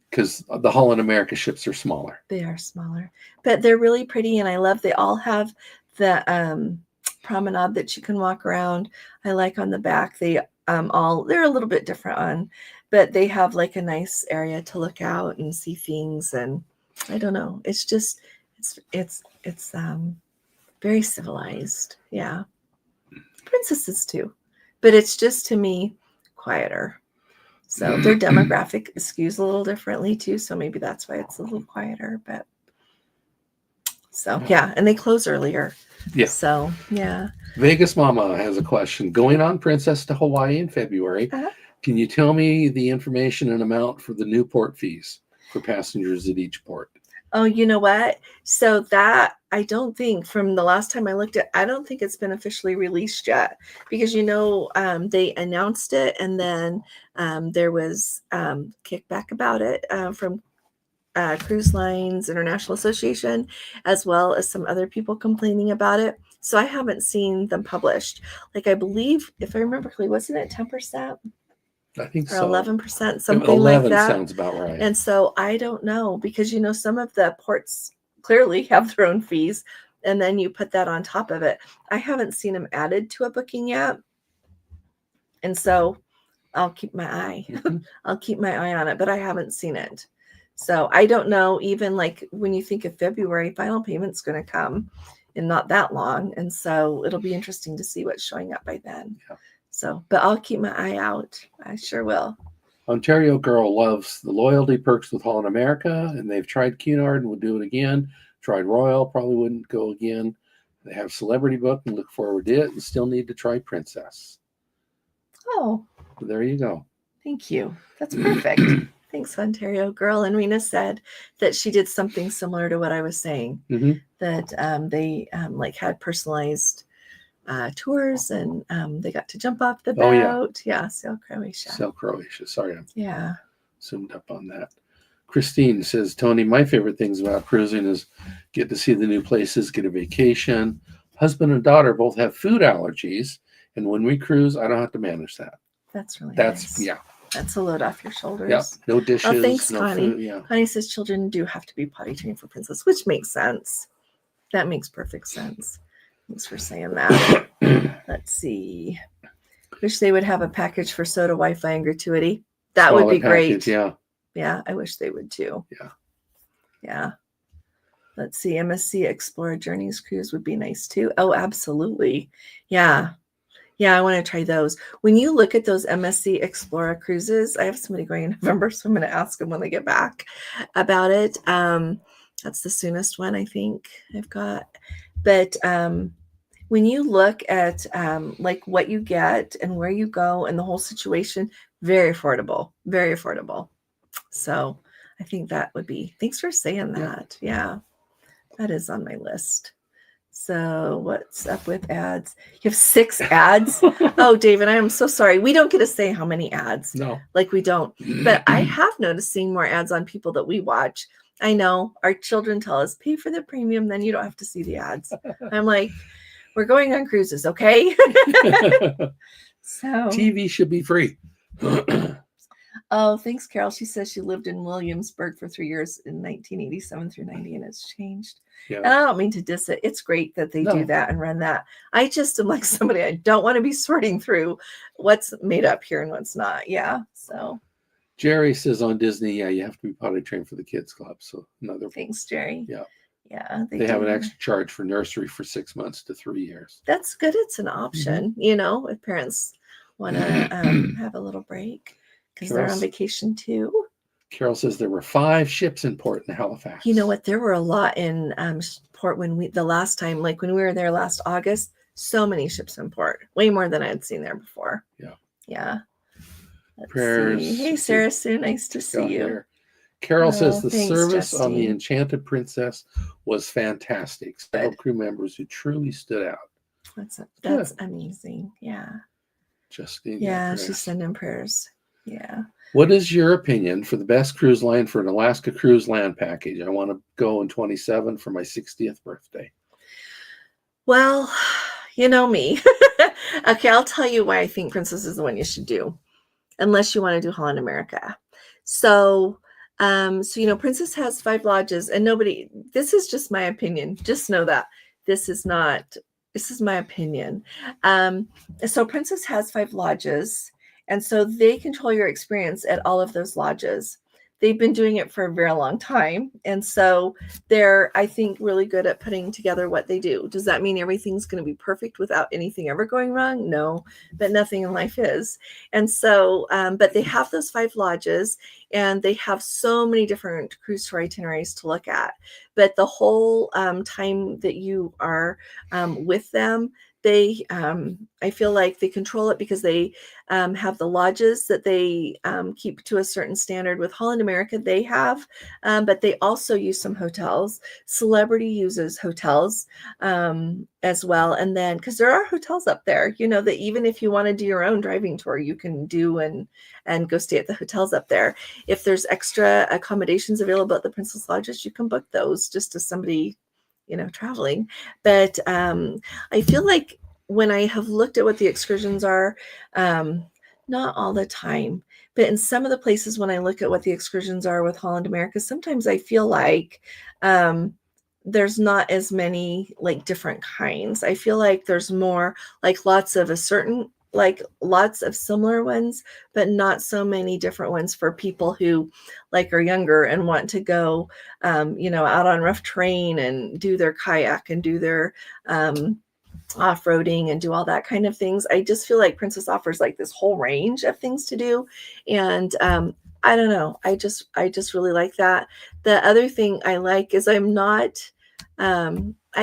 Because the Holland America ships are smaller. They are smaller, but they're really pretty, and I love they all have the promenade that you can walk around. I like on the back they they're a little bit different on, but they have like a nice area to look out and see things, and I don't know, it's just it's very civilized. Yeah, princesses too, but it's just to me quieter. So their demographic skews a little differently too. So maybe that's why it's a little quieter. But so yeah, and they close earlier. Yeah. So yeah. Vegas Mama has a question. Going on Princess to Hawaii in February, can you tell me the information and amount for the new port fees for passengers at each port? Oh, you know what? So that I don't think from the last time I looked at, I don't think it's been officially released yet because they announced it and then there was kickback about it from Cruise Lines International Association, as well as some other people complaining about it. So I haven't seen them published. Like I believe, if I remember correctly, wasn't it 10%? I think or so. 11%, something 11 like that. Sounds about right. And so I don't know because some of the ports clearly have their own fees, and then you put that on top of it. I haven't seen them added to a booking yet, and so I'll keep my eye. I'll keep my eye on it, but I haven't seen it. So I don't know. Even like when you think of February, final payment's going to come in not that long, and so it'll be interesting to see what's showing up by then. Yeah. So, but I'll keep my eye out. I sure will. Ontario Girl loves the loyalty perks with Holland America, and they've tried Cunard and would do it again. Tried Royal, probably wouldn't go again. They have Celebrity Book and look forward to it, and still need to try Princess. Oh, So there you go. Thank you. That's perfect. Thanks, Ontario Girl. And Rena said that she did something similar to what I was saying. That they like had personalized tours, and they got to jump off the boat. Yeah, Sail Croatia. Sail Croatia. Sorry, I'm zoomed up on that. Christine says, Tony, my favorite things about cruising is get to see the new places, get a vacation. Husband and daughter both have food allergies, and when we cruise, I don't have to manage that. That's really nice. Yeah. That's a load off your shoulders. Yeah, no dishes. Oh, thanks, no Connie. Food, yeah. Connie says children do have to be potty trained for Princess, which makes sense. That makes perfect sense. Thanks for saying that. Let's see. Wish they would have a package for soda, Wi-Fi, and gratuity. That would be great. Yeah. Yeah, I wish they would too. Yeah. Yeah. Let's see. MSC Explorer Journeys cruise would be nice too. Oh, absolutely. Yeah. Yeah, I want to try those. When you look at those MSC Explorer cruises, I have somebody going in November, so I'm going to ask them when they get back about it. That's the soonest one I think I've got. But when you look at like what you get and where you go and the whole situation, very affordable, very affordable. So I think that would be, thanks for saying that. Yeah, that is on my list. So what's up with ads? You have 6 ads? Oh, David, I am so sorry. We don't get to say how many ads. No. Like we don't. But I have noticed seeing more ads on people that we watch. I know our children tell us, pay for the premium, then you don't have to see the ads. I'm like, we're going on cruises, okay? So TV should be free. Oh, thanks, Carol. She says she lived in Williamsburg for 3 years in 1987 through 90, and it's changed. Yeah. And I don't mean to diss it. It's great that they do that and run that. I just am like somebody, I don't want to be sorting through what's made up here and what's not. Yeah. So Jerry says on Disney, yeah, you have to be potty trained for the kids club. So another. Thanks, Jerry. Yeah. Yeah. They have an extra charge for nursery for 6 months to 3 years. That's good. It's an option, if parents want to have a little break because they're on vacation too. Carol says there were 5 ships in port in Halifax. You know what? There were a lot in port the last time, like when we were there last August, so many ships in port, way more than I had seen there before. Yeah. Yeah. Let's Prayers. see. Hey, Sarah Sue. Nice to see you. Here. Carol says Oh, the thanks, service on the Justine. Enchanted Princess was fantastic. Several Good. crew members who truly stood out. That's Good. amazing. Yeah. Justine got Yeah, she's prayers. sending prayers. Yeah. What is your opinion for the best cruise line for an Alaska cruise land package? I want to go in 27 for my 60th birthday. Well, you know me. Okay, I'll tell you why I think Princess is the one you should do, unless you want to do Holland America. So, Princess has 5 lodges, and nobody. This is just my opinion. Just know that this is not. This is my opinion. Um, so Princess has 5 lodges, and so they control your experience at all of those lodges. They've been doing it for a very long time, and so they're, I think, really good at putting together what they do. Does that mean everything's going to be perfect without anything ever going wrong? No, but nothing in life is. And so, but they have those 5 lodges, and they have so many different cruise tour itineraries to look at. But the whole time that you are with them, they, I feel like they control it because they have the lodges that they keep to a certain standard. With Holland America, they have, but they also use some hotels. Celebrity uses hotels as well. And then, because there are hotels up there, that even if you want to do your own driving tour, you can do and go stay at the hotels up there. If there's extra accommodations available at the Princess Lodges, you can book those just as somebody, traveling. But I feel like when I have looked at what the excursions are, not all the time, but in some of the places when I look at what the excursions are with Holland America, sometimes I feel like there's not as many like different kinds. I feel like there's more like lots of similar ones, but not so many different ones for people who like are younger and want to go, out on rough terrain and do their kayak and do their off-roading and do all that kind of things. I just feel like Princess offers like this whole range of things to do. And I don't know. I just really like that. The other thing I like is I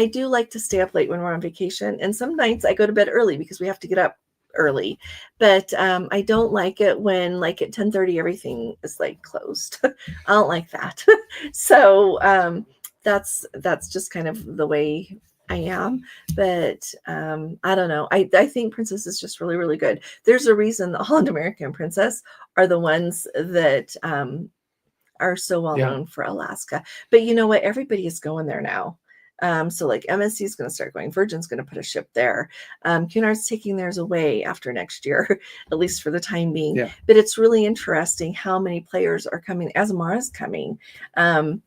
do like to stay up late when we're on vacation. And some nights I go to bed early because we have to get up early. But I don't like it when like at 10:30 everything is like closed. I don't like that. So that's just kind of the way I am. But I don't know. I think Princess is just really, really good. There's a reason the Holland America and Princess are the ones that are so well known for Alaska. But you know what? Everybody is going there now. So like MSC is going to start going. Virgin's going to put a ship there. Cunard's taking theirs away after next year, at least for the time being. Yeah. But it's really interesting how many players are coming. Azamara's coming. So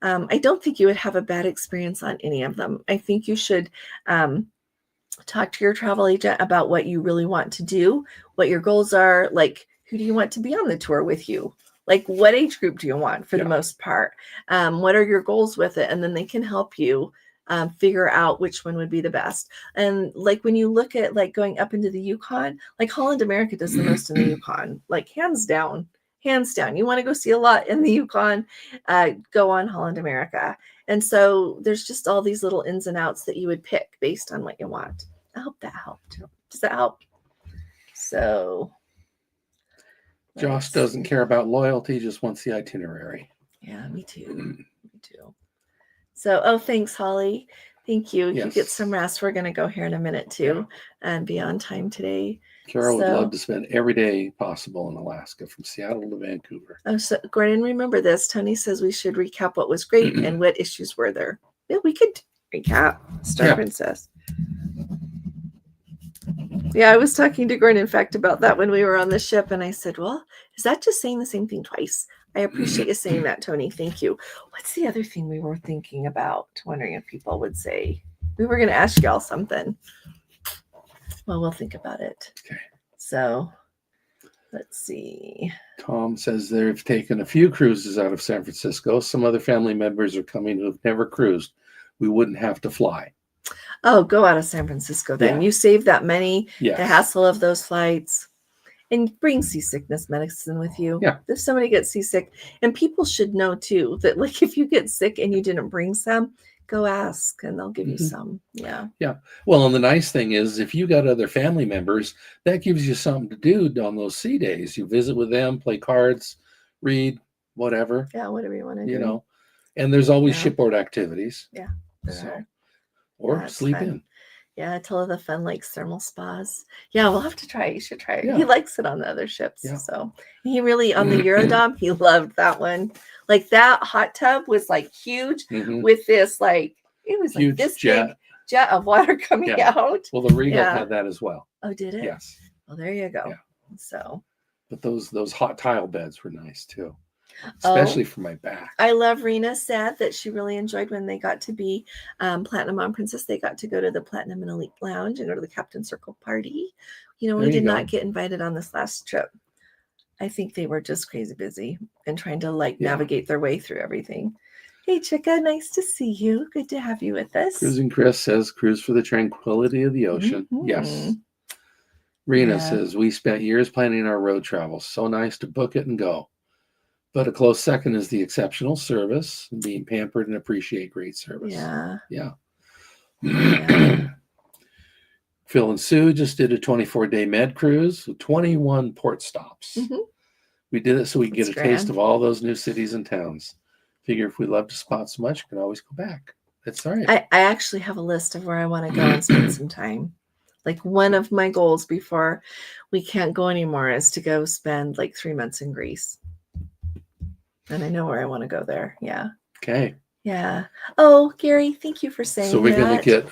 I don't think you would have a bad experience on any of them. I think you should talk to your travel agent about what you really want to do, what your goals are, like who do you want to be on the tour with you? Like what age group do you want for the most part? What are your goals with it? And then they can help you figure out which one would be the best. And like when you look at like going up into the Yukon, like Holland America does the most in the Yukon, like hands down. You want to go see a lot in the Yukon, go on Holland America. And so there's just all these little ins and outs that you would pick based on what you want. I hope that helped. Does that help? So Josh doesn't care about loyalty, just wants the itinerary. Yeah, me too. So, thanks, Holly. Thank you. Yes. You get some rest. We're going to go here in a minute too and be on time today. Carol would love to spend every day possible in Alaska from Seattle to Vancouver. Oh, so Gordon, remember this. Tony says we should recap what was great and what issues were there. Yeah, we could recap Star Princess. Yeah, I was talking to Gordon, in fact, about that when we were on the ship. And I said, well, is that just saying the same thing twice? I appreciate you saying that, Tony. Thank you. What's the other thing we were thinking about? Wondering if people would say. We were going to ask y'all something. Well, we'll think about it. Okay. So let's see. Tom says they've taken a few cruises out of San Francisco. Some other family members are coming who have never cruised. We wouldn't have to fly. Oh, go out of San Francisco then. Yeah. You save that money, the hassle of those flights, and bring seasickness medicine with you. Yeah. If somebody gets seasick, and people should know too that like if you get sick and you didn't bring some, go ask and they'll give you some. Yeah. Yeah. Well, and the nice thing is if you got other family members, that gives you something to do on those sea days. You visit with them, play cards, read, whatever, Yeah, whatever you want to do. you know. And there's always Yeah. shipboard activities. Yeah, there So, are. or Yeah, it's sleep fun. in. Yeah, Attila the Fun Lakes thermal spas. Yeah, we'll have to try it. You should try it. Yeah. He likes it on the other ships. Yeah. So he really, on the Eurodom, he loved that one. Like that hot tub was like huge Mhm. with this, like, it was Huge like this jet. big jet of water coming Yeah. out. Well, the Regal Yeah. had that as well. Oh, did it? Yes. Well, there you go. Yeah. So, But those hot tile beds were nice too, especially for my back. I love Rena said that she really enjoyed when they got to be Platinum Mom Princess. They got to go to the Platinum and Elite Lounge and go to the Captain Circle party. You know, There we you did go. not get invited on this last trip. I think they were just crazy busy and trying to like Yeah. navigate their way through everything. Hey, Chica, nice to see you. Good to have you with us. Cruising Chris says, cruise for the tranquility of the ocean. Mhm. Yes. Rena Yeah. says, we spent years planning our road travel. So nice to book it and go. But a close second is the exceptional service and being pampered and appreciate great service. Yeah. Yeah. Yeah. Phil and Sue just did a 24-day med cruise with 21 port stops. Mhm. We did it so we could get That's a taste grand. of all those new cities and towns. Figure if we loved a spot so much, we can always go back. That's all right. I actually have a list of where I want to go and spend some time. Like one of my goals before we can't go anymore is to go spend like 3 months in Greece. And I know where I want to go there. Yeah. Okay. Yeah. Oh, Gary, thank you for saying So we're that. are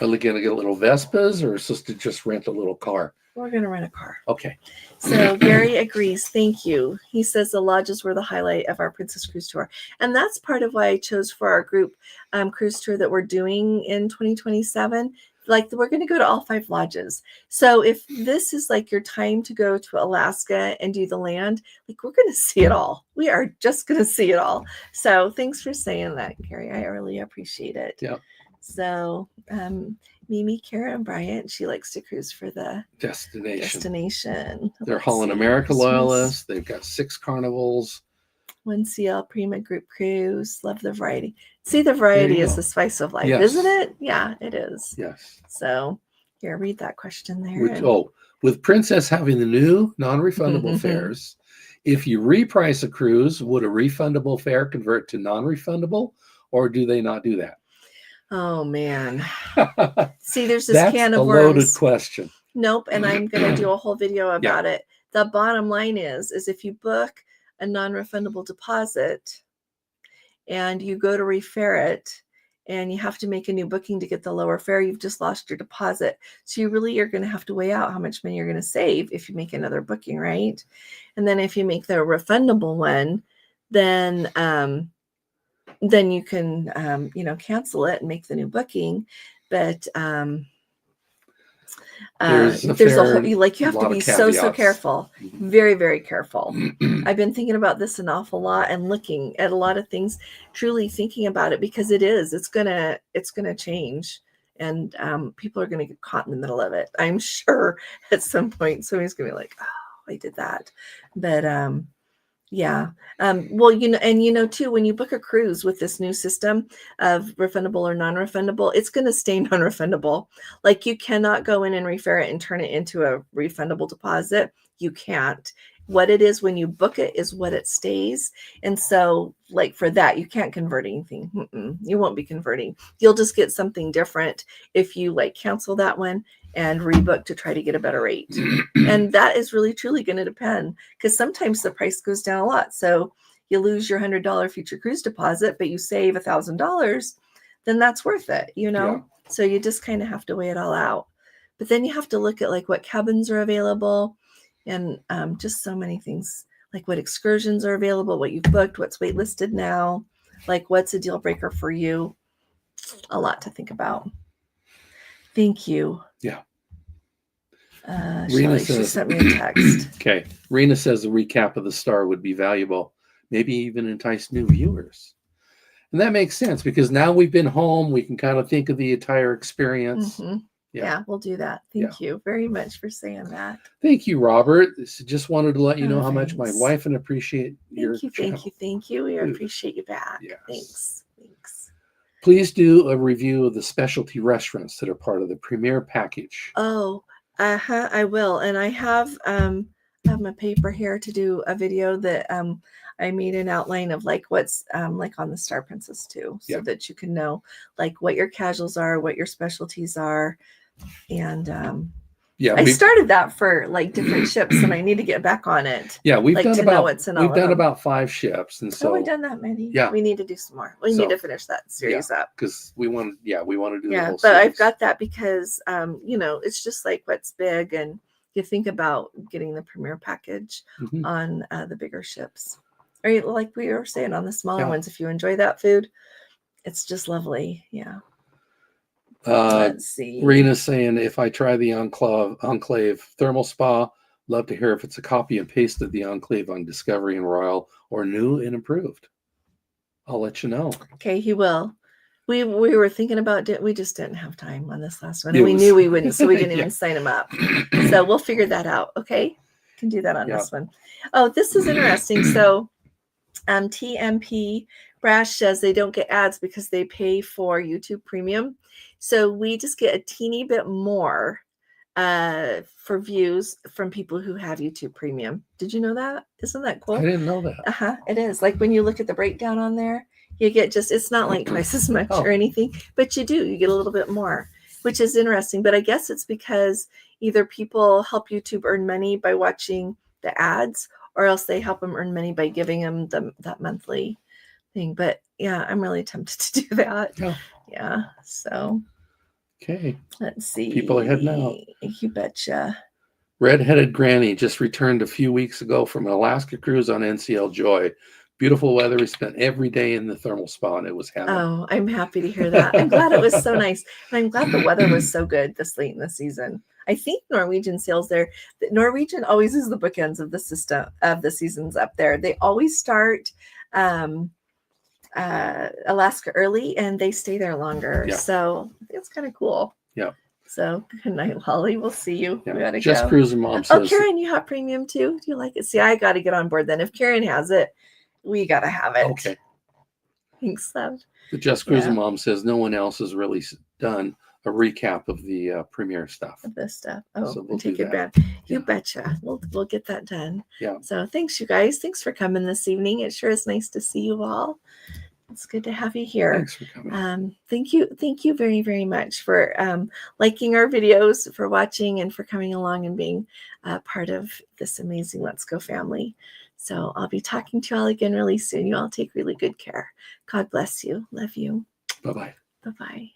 we gonna get a little Vespas or is this to just rent a little car? We're going to rent a car. Okay. So Gary agrees. Thank you. He says the lodges were the highlight of our Princess Cruise Tour. And that's part of why I chose for our group cruise tour that we're doing in 2027. Like we're going to go to all 5 lodges. So if this is like your time to go to Alaska and do the land, like we're going to see it all. We are just going to see it all. So thanks for saying that, Gary. I really appreciate it. Yeah. So Mimi, Kara, and Bryant, she likes to cruise for the Destination. They're Let's Holland see. America Christmas. loyalists. They've got 6 carnivals. One CL Prima group cruise. Love the variety. See, the variety is go. the spice of life, Yes. isn't it? Yeah, it is. Yes. So here, read that question there. With Princess having the new non-refundable fares, if you reprice a cruise, would a refundable fare convert to non-refundable, or do they not do that? Oh man. See, there's this That's can a of loaded worms. question. Nope, and I'm gonna do a whole video about it. The bottom line is if you book a non-refundable deposit and you go to refare it and you have to make a new booking to get the lower fare, you've just lost your deposit. So you really are going to have to weigh out how much money you're going to save if you make another booking, right? And then if you make the refundable one, then you can cancel it and make the new booking. But there's a whole, you have to be so careful, very, very careful. I've been thinking about this an awful lot and looking at a lot of things, truly thinking about it, because it's gonna change, and people are gonna get caught in the middle of it. I'm sure at some point somebody's gonna be like, oh, I did that. But yeah. Well, too, when you book a cruise with this new system of refundable or non-refundable, it's going to stay non-refundable. Like you cannot go in and refare it and turn it into a refundable deposit. You can't. What it is when you book it is what it stays. And so like for that, you can't convert anything. You won't be converting. You'll just get something different if you like cancel that one and rebook to try to get a better rate. And that is really truly going to depend, because sometimes the price goes down a lot. So you lose your $100 future cruise deposit, but you save $1,000, then that's worth it, Yeah. So you just kind of have to weigh it all out. But then you have to look at like what cabins are available and just so many things, like what excursions are available, what you've booked, what's waitlisted now, like what's a deal breaker for you. A lot to think about. Thank you. Yeah. Shelly, she sent me a text. Okay. Rena says a recap of the star would be valuable, maybe even entice new viewers. And that makes sense because now we've been home, we can kind of think of the entire experience. Mm-hmm. Yeah, we'll do that. Thank you very much for saying that. Thank you, Robert. Just wanted to let you know how much thanks. my wife and appreciate your channel. Thank you. We appreciate you back. Yes. Thanks. Please do a review of the specialty restaurants that are part of the Premier package. Oh, I will. And I have have my paper here to do a video that I made an outline of like what's like on the Star Princess too, so that you can know like what your casuals are, what your specialties are. And I started that for like different ships, and I need to get back on it. Yeah, we've like, done to about know what's in all we've of done them. about 5 ships, and so we've done that many. Yeah, we need to do some more. We need to finish that series up because we want to do the whole but series. I've got that because it's just like what's big, and you think about getting the premier package on the bigger ships, or like we were saying on the smaller ones. If you enjoy that food, it's just lovely. Let's see. Rena's saying, if I try the Enclave thermal spa, love to hear if it's a copy and paste of the Enclave on Discovery and Royal, or new and improved. I'll let you know. Okay, he will. We were thinking about it. We just didn't have time on this last one, and we knew we wouldn't, so we didn't even sign him up. So we'll figure that out. Okay, can do that on this one. Oh, this is interesting. So, TMP Brash says they don't get ads because they pay for YouTube Premium. So we just get a teeny bit more for views from people who have YouTube Premium. Did you know that? Isn't that cool? I didn't know that. It is. Like when you look at the breakdown on there, you get it's not like twice as much or anything, but you get a little bit more, which is interesting. But I guess it's because either people help YouTube earn money by watching the ads, or else they help them earn money by giving them that monthly thing. But yeah, I'm really tempted to do that. Yeah. So. Okay. Let's see. People are heading out. You betcha. Redheaded Granny just returned a few weeks ago from an Alaska cruise on NCL Joy. Beautiful weather. We spent every day in the thermal spa, and it was heaven. Oh, I'm happy to hear that. I'm glad it was so nice. And I'm glad the weather was so good this late in the season. I think Norwegian sails there. Norwegian always is the bookends of the seasons up there. They always start Alaska early, and they stay there longer. So I think it's kind of cool. So good night, Lolly. We'll see you. We gotta Just go. Cruiser Mom says. Oh, Karen, you have premium too. Do you like it? See, I got to get on board then. If Karen has it, we got to have it. Okay. Thanks, love. The Just Cruiser Mom says no one else has really done a recap of the premiere stuff. Of this stuff. Oh, so we'll take it. You betcha. We'll get that done. So thanks, you guys. Thanks for coming this evening. It sure is nice to see you all. It's good to have you here. Thanks for coming. Thank you very, very much for liking our videos, for watching, and for coming along and being part of this amazing Let's Go family. So I'll be talking to you all again really soon. You all take really good care. God bless you. Love you. Bye-bye. Bye-bye.